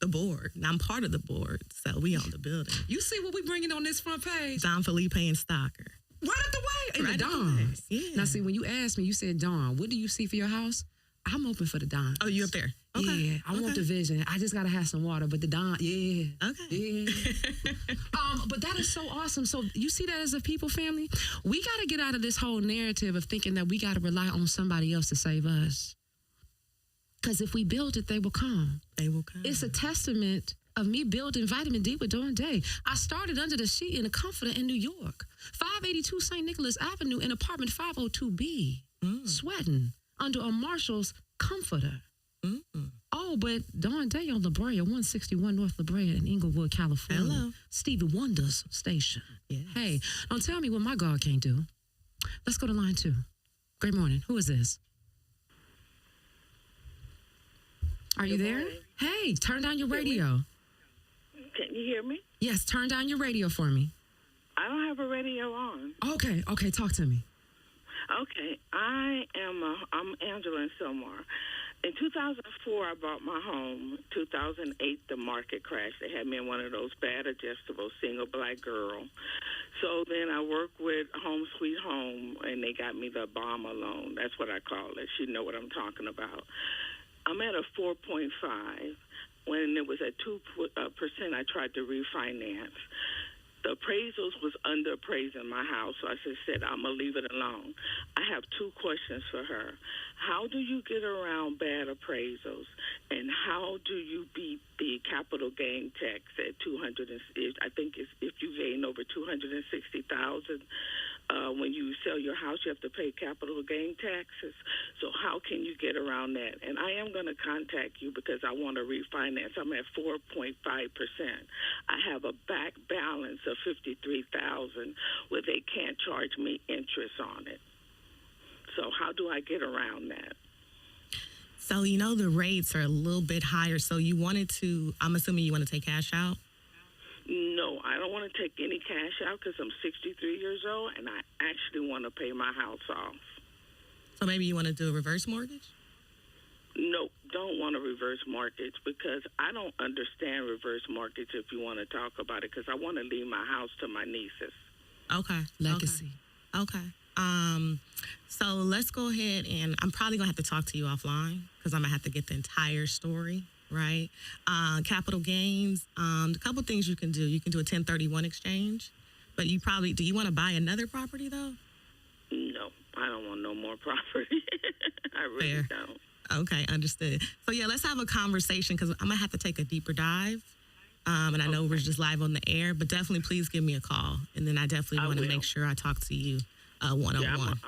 The board. And I'm part of the board, so we own the building. You see what we bringing on this front page? Don Felipe and Stalker. Right up the way. In Right the up the Dawn. way. Yeah. Now, see, when you asked me, you said, Dawn, what do you see for your house? I'm open for the Dawn. Oh, you up there? Okay. Yeah, I want the vision. I just gotta have some water, but the Dawn, yeah. Okay. Yeah. But that is so awesome. So you see that as a people family? We gotta get out of this whole narrative of thinking that we gotta rely on somebody else to save us. Because if we build it, they will come. They will come. It's a testament of me building vitamin D with Dawn Dai. I started under the sheet in a comforter in New York, 582 St. Nicholas Avenue in apartment 502B, sweating under a Marshall's comforter. Oh, but Dawn Dai on La Brea, 161 North La Brea in Inglewood, California. Hello. Stevie Wonder's station. Yes. Hey, don't tell me what my God can't do. Let's go to line 2. Great morning. Who is this? Are you there? morning. Hey, turn down your radio. Can you hear me? Yes, turn down your radio for me. I don't have a radio on. Okay, talk to me. Okay, I'm Angela in Silmar. In 2004, I bought my home. 2008, the market crashed. They had me in one of those bad adjustable single black girl. So then I worked with Home Sweet Home, and they got me the Obama loan. That's what I call it. You know what I'm talking about. I'm at a 4.5. When it was at 2%, I tried to refinance. The appraisals was underappraising my house, so I just said, I'm going to leave it alone. I have 2 questions for her. How do you get around bad appraisals, and how do you beat the capital gain tax at 200? I think it's if you gain over 260,000 when you sell your house, you have to pay capital gain taxes. So how can you get around that? And I am going to contact you because I want to refinance. I'm at 4.5%. I have a back balance of $53,000 where they can't charge me interest on it. So how do I get around that? So, the rates are a little bit higher. So you wanted to, I'm assuming you want to take cash out? No, I don't want to take any cash out because I'm 63 years old and I actually want to pay my house off. So maybe you want to do a reverse mortgage? No, don't want a reverse mortgage because I don't understand reverse mortgage if you want to talk about it because I want to leave my house to my nieces. Okay. Legacy. Okay. So let's go ahead and I'm probably going to have to talk to you offline because I'm going to have to get the entire story, right? Capital gains, a couple things you can do. You can do a 1031 exchange, but do you want to buy another property though? No, I don't want no more property. I really Fair. don't. Okay, understood. So yeah, let's have a conversation because I'm gonna have to take a deeper dive. And I know we're just live on the air, but definitely please give me a call, and then I definitely want to make sure I talk to you one-on-one.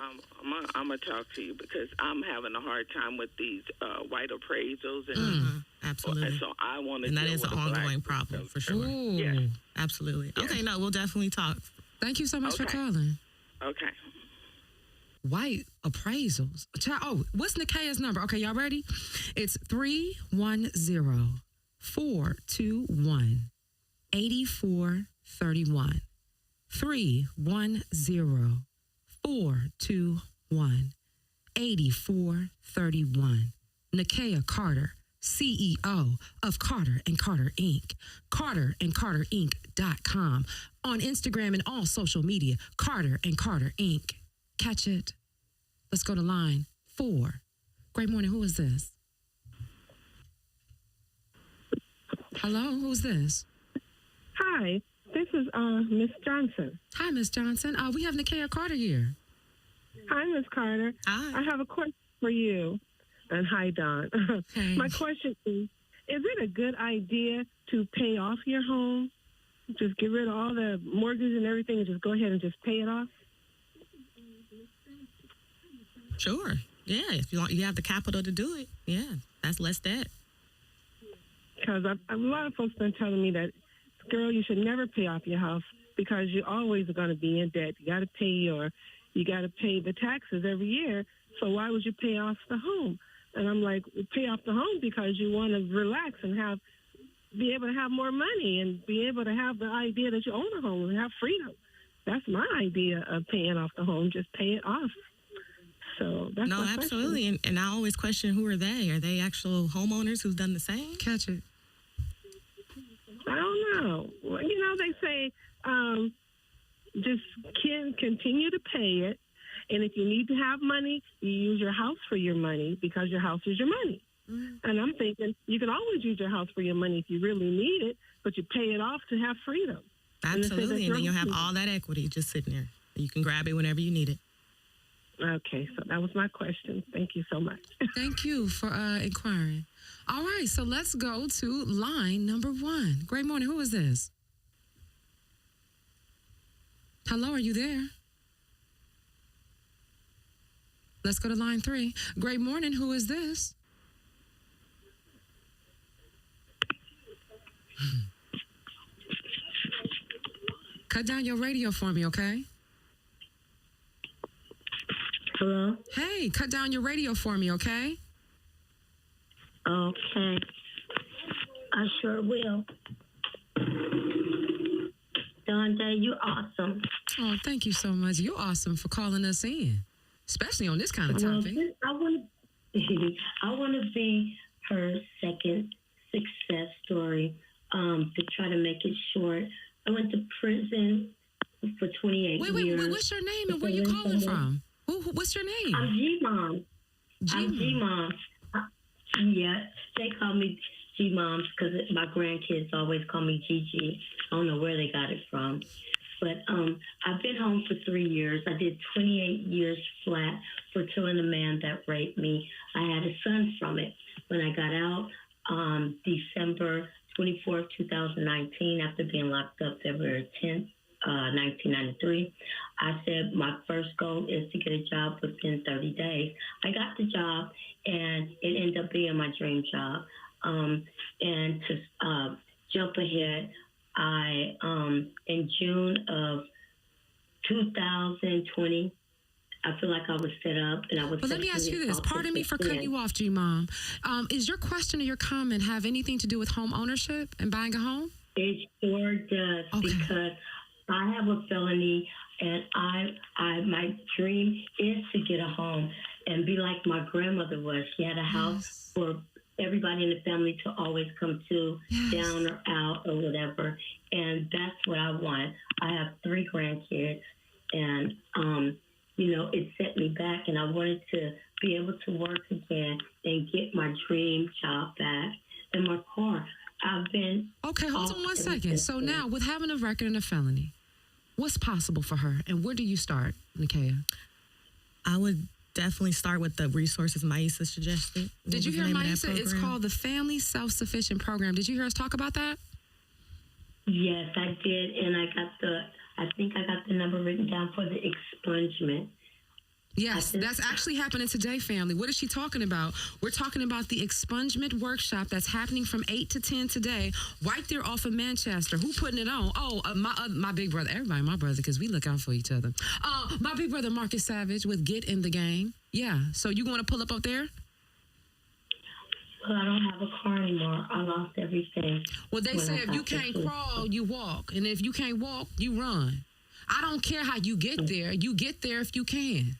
I'm gonna talk to you because I'm having a hard time with these white appraisals and absolutely. So I want to. And that is an ongoing problem for sure. Yeah, absolutely. Yes. Okay, no, we'll definitely talk. Thank you so much for Okay. calling. Okay. White appraisals. What's Nekaya's number? Okay, y'all ready? It's 310-421-8431. 310-421-8431. Nekaya Carter, CEO of Carter and Carter Inc. CarterandCarterInc.com. On Instagram and all social media, Carter and Carter Inc. Catch it. Let's go to line 4. Great morning. Who is this? Hello, who's this? Hi, this is Miss Johnson. Hi, Miss Johnson. We have Nekaya Carter here. Hi, Miss Carter. Hi. I have a question for you. And hi, Dawn. Hey. My question is it a good idea to pay off your home? Just get rid of all the mortgage and everything and just go ahead and just pay it off? Sure. Yeah, if you have the capital to do it, yeah, that's less debt. Because a lot of folks been telling me that, girl, you should never pay off your house because you always are going to be in debt. You got to pay the taxes every year. So why would you pay off the home? And I'm like, pay off the home because you want to relax and be able to have more money and be able to have the idea that you own a home and have freedom. That's my idea of paying off the home. Just pay it off. So that's No, my question. absolutely. And I always question, who are they? Are they actual homeowners who've done the same? Catch it. I don't know. Well, they say just continue to pay it, And if you need to have money, you use your house for your money because your house is your money. And I'm thinking you can always use your house for your money if you really need it, but you pay it off to have freedom. Absolutely. And then you'll have all that equity just sitting there. You can grab it whenever you need it. Okay, so that was my question. Thank you so much. Thank you for inquiring. All right, so let's go to line number 1. Great morning. Who is this? Hello, are you there? Let's go to line 3. Great morning. Who is this? Cut down your radio for me, okay? Hello? Hey, cut down your radio for me, okay? Okay. I sure will. Dawn Dai, you're awesome. Oh, thank you so much. You're awesome for calling us in, especially on this kind of topic. I want to be her second success story. To try to make it short, I went to prison for 28 years. Wait, what's your name and where you calling from? What's your name? I'm G-Mom. I'm G-Mom. Yeah, they call me G-Moms because my grandkids always call me Gigi. I don't know where they got it from. But I've been home for 3 years. I did 28 years flat for killing a man that raped me. I had a son from it. When I got out, December 24th, 2019, after being locked up February 10th, 1993, I said my first goal is to get a job within 30 days. I got the job, and it ended up being my dream job. And to jump ahead, I in June of 2020, I feel like I was set up, and I was. But let me ask you this. Pardon me for cutting you off, G-Mom. Is your question or your comment have anything to do with home ownership and buying a home? It sure does, because I have a felony, and I my dream is to get a home and be like my grandmother was. She had a house for everybody in the family to always come to, down or out or whatever, and that's what I want. I have 3 grandkids, and it set me back, and I wanted to be able to work again and get my dream job back and my car. I've been... Okay, hold on one second. So now, with having a record and a felony, what's possible for her, and where do you start, Nekaya? I would definitely start with the resources Maisa suggested. Did you hear Maisa? It's called the Family Self-Sufficient Program. Did you hear us talk about that? Yes, I did, and I think I got the number written down for the expungement. Yes, that's actually happening today, family. What is she talking about? We're talking about the expungement workshop that's happening from 8 to 10 today, right there off of Manchester. Who putting it on? Oh, my big brother. Everybody, my brother, because we look out for each other. My big brother, Marcus Savage, with Get in the Game. Yeah, so you want to pull up there? Well, I don't have a car anymore. I lost everything. Well, they say if you can't crawl, you walk. And if you can't walk, you run. I don't care how you get there. You get there if you can.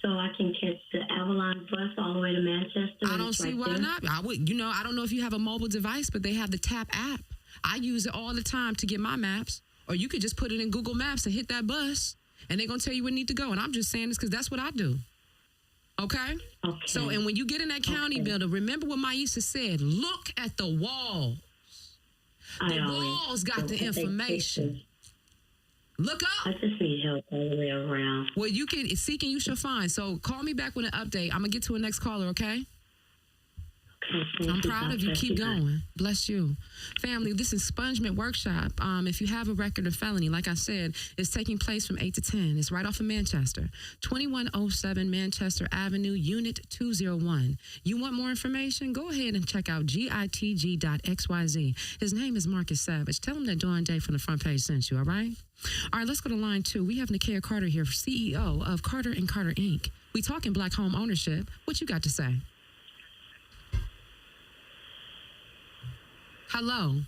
So I can catch the Avalon bus all the way to Manchester? I don't see why not. I would, I don't know if you have a mobile device, but they have the TAP app. I use it all the time to get my maps. Or you could just put it in Google Maps and hit that bus, and they're going to tell you where you need to go. And I'm just saying this because that's what I do. Okay? So, and when you get in that county building, remember what Maisa said. Look at the walls. The walls got the information. Look up. I just need help all the way around. Well, you can seek and you shall find. So call me back with an update. I'm going to get to a next caller, okay? I'm proud of you. Keep going. Bless you. Family, this expungement workshop, if you have a record of felony, like I said, it's taking place from 8 to 10. It's right off of Manchester, 2107 Manchester Avenue, Unit 201. You want more information? Go ahead and check out gitg.xyz. His name is Marcus Savage. Tell him that Dawn Dai from the front page sent you, all right? All right, let's go to line 2. We have Nekaya Carter here, CEO of Carter & Carter, Inc. We talking black home ownership. What you got to say? Hello.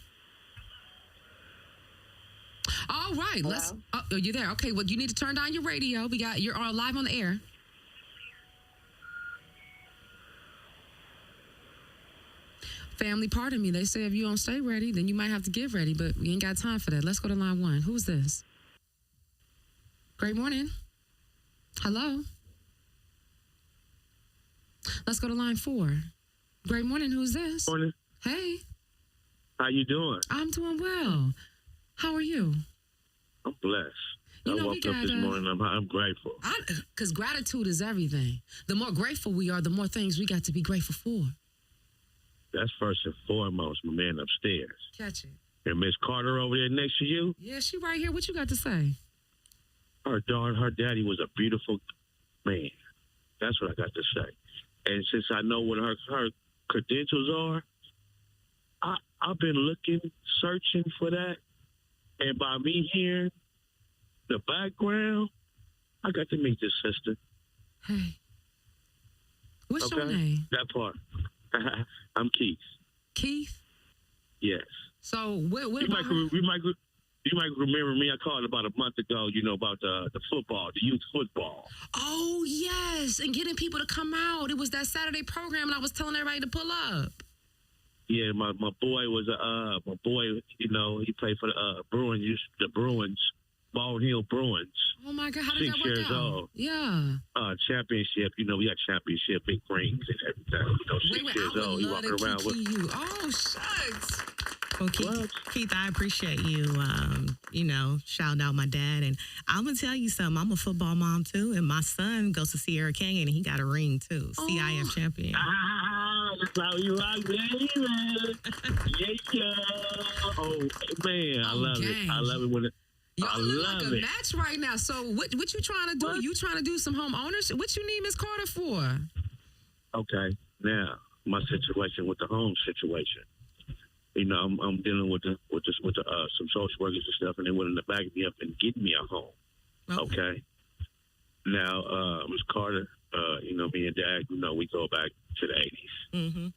All right. Hello? Let's. Oh, are you there? Okay. Well, you need to turn down your radio. You're live on the air. Family, pardon me. They say if you don't stay ready, then you might have to get ready. But we ain't got time for that. Let's go to line 1. Who's this? Great morning. Hello? Let's go to line 4. Great morning. Who's this? Morning. Hey. How you doing? I'm doing well. How are you? I'm blessed. You know, I woke up this morning. I'm grateful. Because gratitude is everything. The more grateful we are, the more things we got to be grateful for. That's first and foremost, my man upstairs. Catch it. And Miss Carter over there next to you. Yeah, she right here. What you got to say? Her daddy was a beautiful man. That's what I got to say. And since I know what her credentials are, I've been looking, searching for that. And by me hearing the background, I got to meet this sister. Hey. What's your name? That part. I'm Keith. Keith? Yes. So what you might remember me. I called about a month ago, about the football, the youth football. Oh, yes. And getting people to come out. It was that Saturday program, and I was telling everybody to pull up. Yeah, my boy was he played for the Bruins, Bald Hill Bruins. Oh my God, how did that work 6 years out? old. Yeah. Championship, we got championship, big rings and everything. 6 years old, he walking around with. Oh, shucks. Well, Keith, I appreciate you, shouting out my dad. And I'm going to tell you something. I'm a football mom, too. And my son goes to Sierra Canyon, and he got a ring, too. CIF champion. That's how you rock, baby. Yeah. Oh, man, I love it. I love it when it. Y'all look like a match right now. So what you trying to do? What? You trying to do some home ownership? What you need Miss Carter for? Okay, now my situation with the home situation. I'm dealing with some social workers and stuff, and they willing to back me up and get me a home. Okay. Now, Miss Carter, me and Dad, we go back to the 80s. Mm-hmm.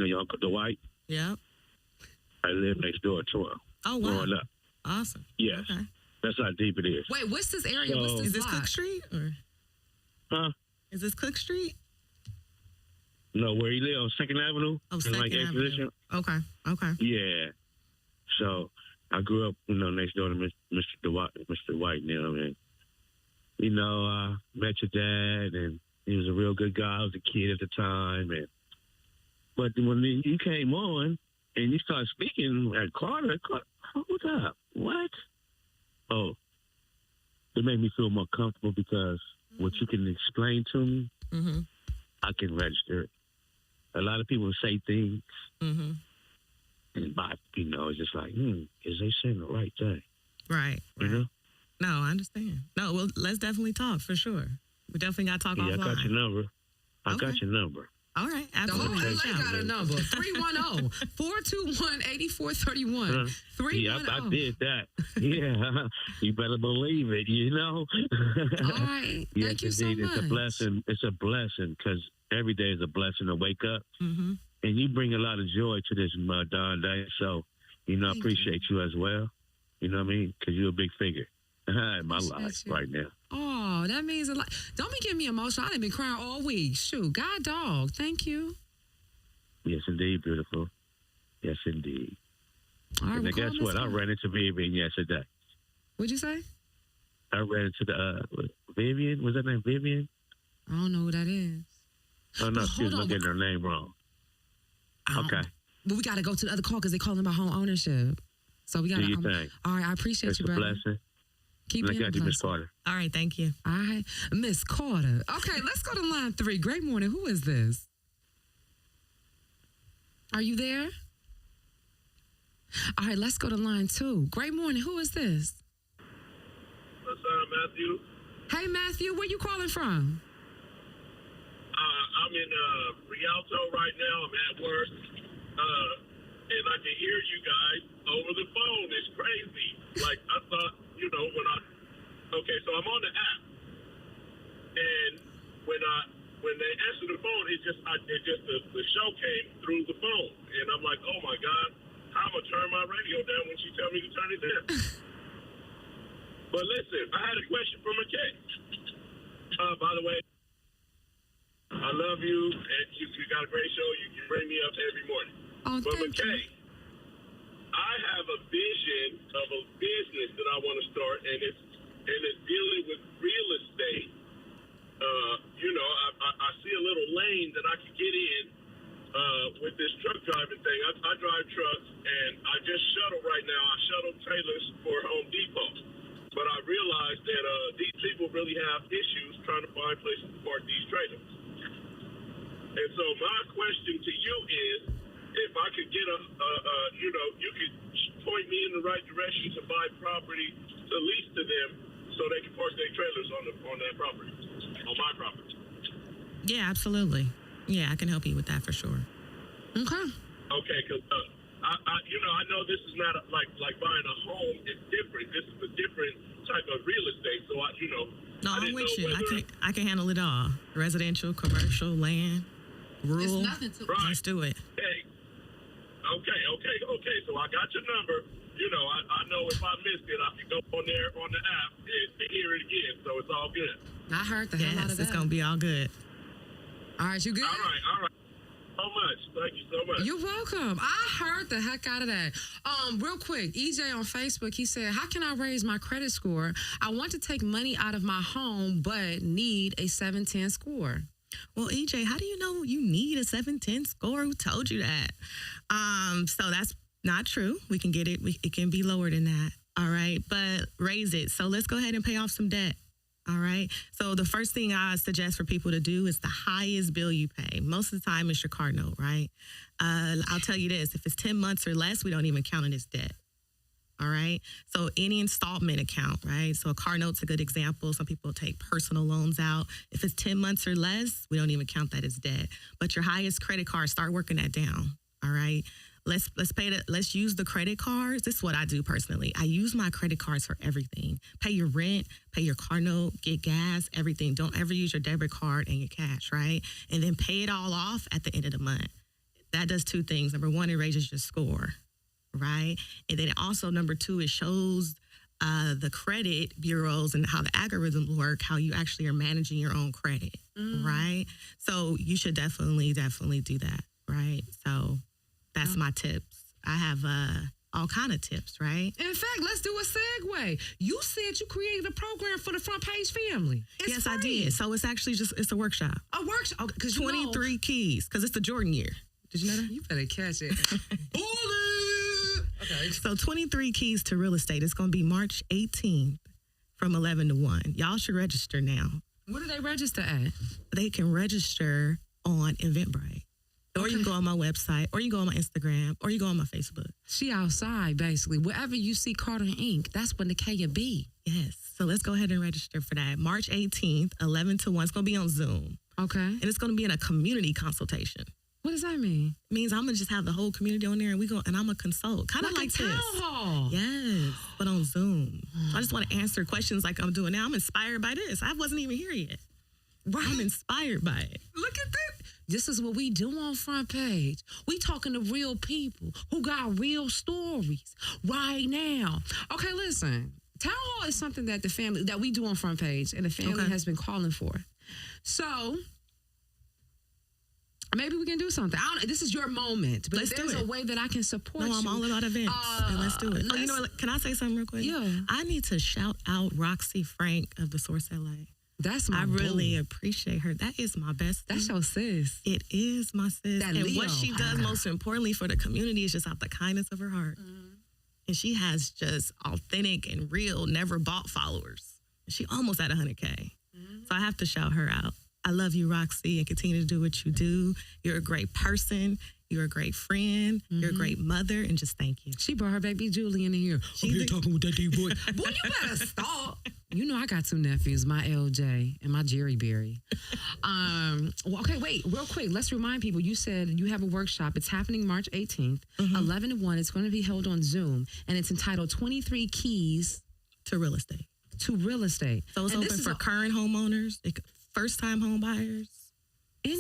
Your Uncle Dwight. Yeah. I live next door to him. Oh wow. Growing up. Awesome. Yes. Okay. That's how deep it is. Wait, what's this area? What's this Is this block? Cook Street? Or? Huh? Is this Cook Street? No, where he live on 2nd Avenue. Oh, 2nd Avenue. Okay. Yeah. So I grew up, next door to Mr. White now, and I met your dad, and he was a real good guy. I was a kid at the time, but when you came on and you started speaking at Carter, hold up, what? Oh, it made me feel more comfortable because what you can explain to me, I can register it. A lot of people say things, and it's just like, is they saying the right thing? Right. You know? No, I understand. No, well, let's definitely talk for sure. We definitely got to talk offline. I got your number. I got your number. All right, absolutely. The whole LA got a number. 310-421-8431. 310. Yeah, I did that. Yeah, you better believe it, All right. Yes, Thank you so indeed. much. It's a blessing. It's a blessing because every day is a blessing to wake up. And you bring a lot of joy to this, Dawn Dai. So, I appreciate you as well. You know what I mean? Because you're a big figure in my life right now. Oh, that means a lot. Don't be getting me emotional. I done been crying all week. Shoot, God dog. Thank you. Yes, indeed, beautiful. Yes, indeed. All right, and guess what? I ran into Vivian yesterday. What'd you say? I ran into the Vivian. Was that name Vivian? I don't know who that is. Oh, no, excuse me. I'm getting her name wrong. Okay. But we got to go to the other call because they're calling about home ownership. So we got to. Do your thing. All right, I appreciate you, brother. It's a blessing. Keep I got you, Miss Carter. All right, thank you. All right, Miss Carter. Okay, let's go to line 3. Great morning. Who is this? Are you there? All right, let's go to line 2. Great morning. Who is this? What's up, Matthew? Hey, Matthew. Where you calling from? I'm in Rialto right now. I'm at work. And I can hear you guys over the phone. It's crazy. Like, I thought, okay, so I'm on the app. And when they answer the phone, the show came through the phone. And I'm like, oh my God, I'm going to turn my radio down when she tell me to turn it down. But listen, I had a question for McKay. By the way, I love you, and you got a great show. You bring me up every morning. Oh, but thank McKay, you. I have a vision of a business that I want to start, and and in dealing with real estate, I see a little lane that I could get in with this truck driving thing. I drive trucks, and I just shuttle right now. I shuttle trailers for Home Depot. But I realized that these people really have issues trying to find places to park these trailers. And so my question to you is, if I could get you could point me in the right direction to buy property to lease to them so they can park their trailers on that property, on my property. Yeah, absolutely. Yeah, I can help you with that for sure. Okay. Okay, because I know this is not like buying a home. It's different. This is a different type of real estate. So No, I'm with you. I can handle it all. Residential, commercial, land, rural. It's nothing to Right. Let's do it. Hey. Okay. So I got your number. I know if I missed it, I can go on there on the app and hear it again. So it's all good. I heard the hell out of that. It's gonna be all good. All right, you good? All right. So much. Thank you so much. You're welcome. I heard the heck out of that. Real quick, EJ on Facebook, he said, how can I raise my credit score? I want to take money out of my home, but need a 710 score. Well, EJ, how do you know you need a 710 score? Who told you that? So that's not true. We can get it. It can be lower than that. All right. But raise it. So let's go ahead and pay off some debt. All right. So the first thing I suggest for people to do is the highest bill you pay. Most of the time it's your car note, right? I'll tell you this. If it's 10 months or less, we don't even count it as debt. All right. So any installment account, right? So a car note's a good example. Some people take personal loans out. If it's 10 months or less, we don't even count that as debt. But your highest credit card, start working that down. All right. Let's use the credit cards. This is what I do personally. I use my credit cards for everything. Pay your rent, pay your car note, get gas, everything. Don't ever use your debit card and your cash, right? And then pay it all off at the end of the month. That does two things. Number one, it raises your score, right? And then also, number two, it shows the credit bureaus and how the algorithms work, how you actually are managing your own credit, right? So you should definitely do that, right? So that's my tips. I have all kind of tips, right? In fact, let's do a segue. You said you created a program for the Front Page family. Yes, I did. So it's actually it's a workshop. A workshop? Because 23 keys, because it's the Jordan year. Did you know that? You better catch it. Bullet! Okay. So 23 keys to real estate. It's going to be March 18th from 11 to 1. Y'all should register now. Where do they register at? They can register on Eventbrite. Or you can go on my website, or you can go on my Instagram, or you go on my Facebook. She outside, basically. Wherever you see Carter Inc., that's where Nekaya be. Yes. So let's go ahead and register for that. March 18th, 11 to 1. It's going to be on Zoom. Okay. And it's going to be in a community consultation. What does that mean? It means I'm going to just have the whole community on there, and I'm going to consult. Kind of like a town this. hall. Yes, but on Zoom. So I just want to answer questions like I'm doing now. I'm inspired by this. I wasn't even here yet. Right. I'm inspired by it. Look at that. This is what we do on Front Page. We talking to real people who got real stories right now. Okay, listen. Town hall is something that the family, that we do on Front Page, and the family has been calling for. So maybe we can do something. This is your moment. But Let's there's do it. a way that I can support you. No, I'm all about events. And let's do it. You know what? Can I say something real quick? Yeah. I need to shout out Roxy Frank of The Source LA. That's my I really appreciate her. That is my best. That's your sis. It is my sis. That and Leo. what she does most importantly for the community is just out the kindness of her heart. And she has just authentic and real, never bought followers. She almost at 100K. So I have to shout her out. I love you, Roxy, and continue to do what you do. You're a great person. You're a great friend. You're a great mother, and just thank you. She brought her baby Julie in here. She did. Talking with that deep voice. Boy, you better stop. You know I got two nephews, my LJ and my Jerry Berry. Okay, wait, real quick. Let's remind people. You said you have a workshop. It's happening March 18th, 11 to 1. It's going to be held on Zoom, and it's entitled 23 Keys to Real Estate. To real estate. So it's open for current homeowners, first-time home buyers,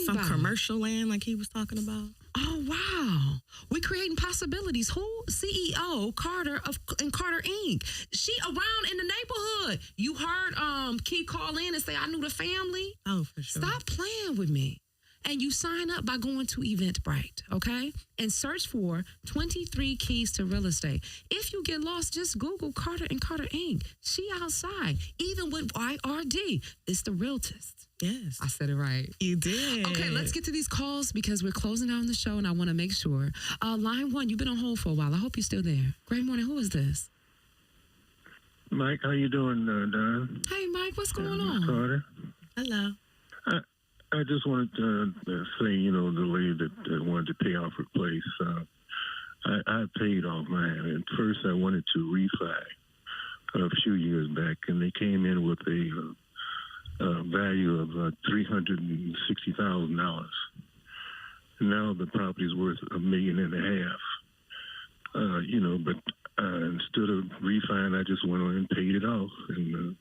some commercial land like he was talking about. Oh, wow. We're creating possibilities. Who? CEO Carter and Carter Inc. She around in the neighborhood. You heard Keith call in and say, I knew the family. Oh, for sure. Stop playing with me. And you sign up by going to Eventbrite, okay? And search for 23 Keys to Real Estate. If you get lost, just Google Carter and Carter Inc. She outside, even with YRD. It's the Realtist. Yes. I said it right. You did. Okay, let's get to these calls because we're closing out on the show and I want to make sure. Line 1, you've been on hold for a while. I hope you're still there. Great morning. Who is this? Mike, how you doing, Don? Hey, Mike, what's going on? Carter. Hello. I just wanted to say, you know, the lady that wanted to pay off her place, I paid off mine. At first, I wanted to refi a few years back, and they came in with a value of $360,000. Now the property's worth $1.5 million. You know, but instead of refining, I just went on and paid it off, and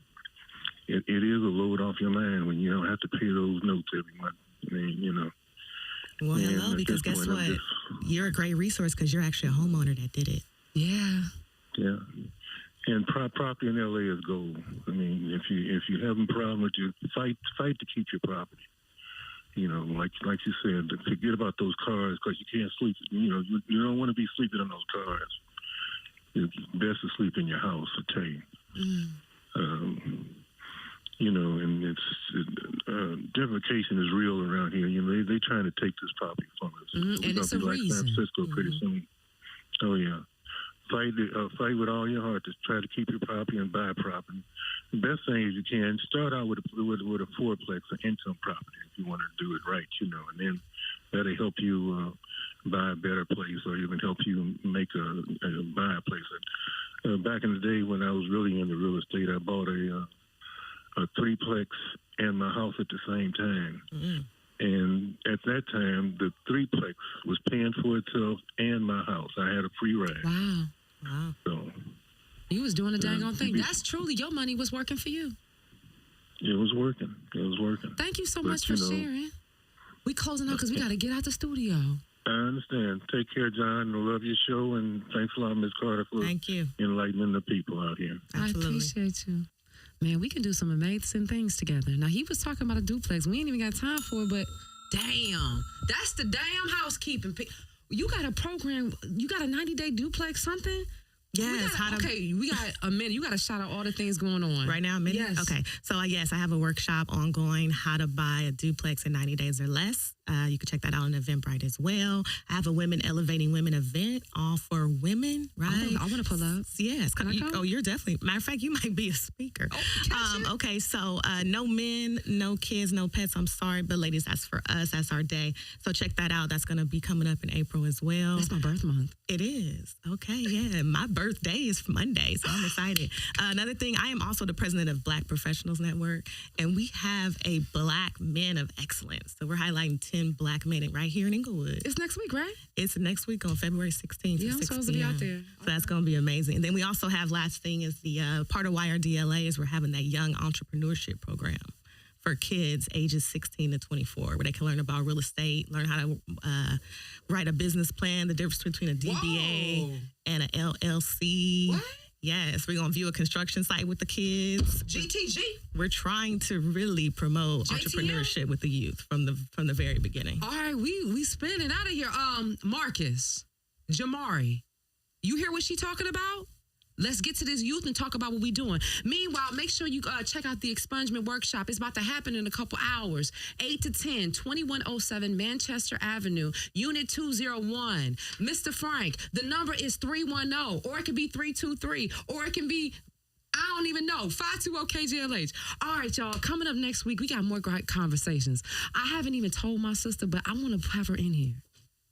it is a load off your mind when you don't have to pay those notes every month. I mean, you know. Well, hello, because guess what? You're a great resource because you're actually a homeowner that did it. Yeah. Yeah. And property in LA is gold. I mean, if you having a problem with your fight to keep your property. You know, like you said, forget about those cars because you can't sleep. You know, you don't want to be sleeping on those cars. It's best to sleep in your house, I tell you. You know, and gentrification is real around here. You know, they trying to take this property from us. And it's a like reason. San Francisco pretty soon. Oh yeah, fight with all your heart to try to keep your property and buy property. The best thing is you can start out with a fourplex, an income property, if you want to do it right. You know, and then that'll help you buy a better place, or even help you make buy a place. Back in the day when I was really into real estate, I bought a threeplex and my house at the same time. And at that time, the threeplex was paying for itself and my house. I had a free ride. Wow. So you was doing a dang on thing. That's truly your money was working for you. It was working. Thank you so much for sharing. We closing out because we got to get out the studio. I understand. Take care, John. I love your show, and thanks a lot, Ms. Carter, for enlightening the people out here. Absolutely. I appreciate you. Man, we can do some amazing things together. Now, he was talking about a duplex. We ain't even got time for it, but damn, that's the damn housekeeping. You got a program, you got a 90-day duplex something? Yes. We got a minute. You got to shout out all the things going on. Right now, a minute? Yes. Okay. So, yes, I have a workshop ongoing, how to buy a duplex in 90 days or less. You can check that out on Eventbrite as well. I have a Women Elevating Women event, all for women, right? I want to pull up. Yes. Can I go? Oh, you're definitely. Matter of fact, you might be a speaker. Okay, so no men, no kids, no pets. I'm sorry, but ladies, that's for us. That's our day. So check that out. That's going to be coming up in April as well. That's my birth month. It is. Okay, yeah. My birthday is Monday, so I'm excited. Another thing, I am also the president of Black Professionals Network, and we have a Black Men of Excellence. So we're highlighting 10 Black men right here in Inglewood. It's next week, right? It's next week on February 16th. Yeah, I'm supposed to be out there. So that's going to be amazing. And then we also have, last thing is the part of YRDLA is we're having that young entrepreneurship program for kids ages 16 to 24, where they can learn about real estate, learn how to write a business plan, the difference between a DBA and an LLC. What? Yes, we're going to view a construction site with the kids. GTG. We're trying to really promote entrepreneurship with the youth from the very beginning. All right, we spinning out of here. Marcus, Jamari, you hear what she talking about? Let's get to this youth and talk about what we doing. Meanwhile, make sure you check out the expungement workshop. It's about to happen in a couple hours. 8 to 10, 2107 Manchester Avenue, Unit 201. Mr. Frank, the number is 310, or it could be 323, or it can be, I don't even know, 520-KGLH. All right, y'all, coming up next week, we got more great conversations. I haven't even told my sister, but I want to have her in here.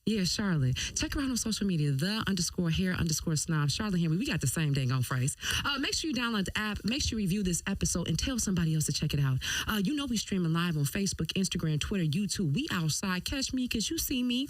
Yeah, Charlotte. Check her out on social media, _hair_snob. Charlotte Henry, we got the same dang on phrase. Make sure you download the app. Make sure you review this episode and tell somebody else to check it out. You know we streaming live on Facebook, Instagram, Twitter, YouTube. We outside. Catch me because you see me.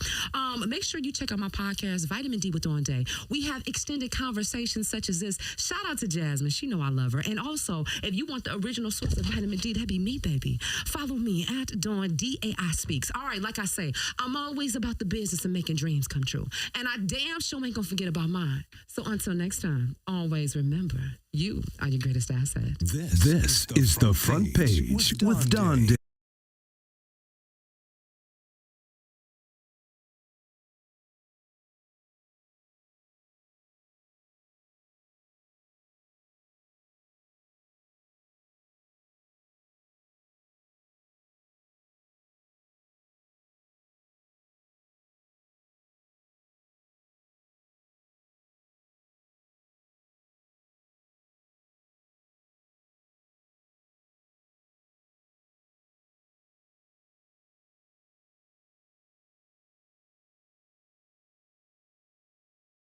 Make sure you check out my podcast, Vitamin D with Dawn Dai. We have extended conversations such as this. Shout out to Jasmine. She know I love her. And also, if you want the original source of vitamin D, that'd be me, baby. Follow me at Dawn DAI Speaks. All right, like I say, I'm always about the business and making dreams come true. And I damn sure ain't gonna forget about mine. So until next time, always remember, you are your greatest asset. This is the front page with Dawn Dai.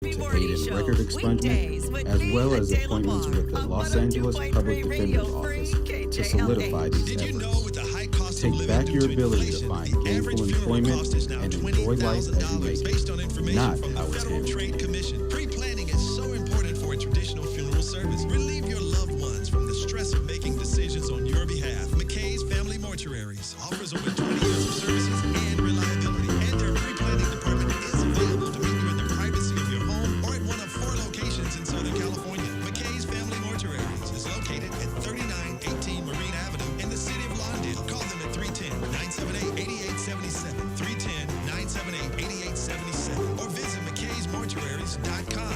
to aid in record expungement, as well as appointments with the Los Angeles Public Defender's Office to solidify these efforts. Take back your ability to find gainful employment and enjoy life as you make it, not how it's handled. Pre-planning is so important for a traditional funeral service. Relieve your loved ones from the stress of making decisions on your behalf. McKay's Family Mortuaries offers over 20 years of services and reliability, and their pre-planning department is available to meet you in the privacy of your home or at one of 4 locations in Southern California. McKay's Family Mortuaries is located at 3918 Marine Avenue in the city of Lawndale. Call them at 310-978-8877, 310-978-8877, or visit mckaysmortuaries.com.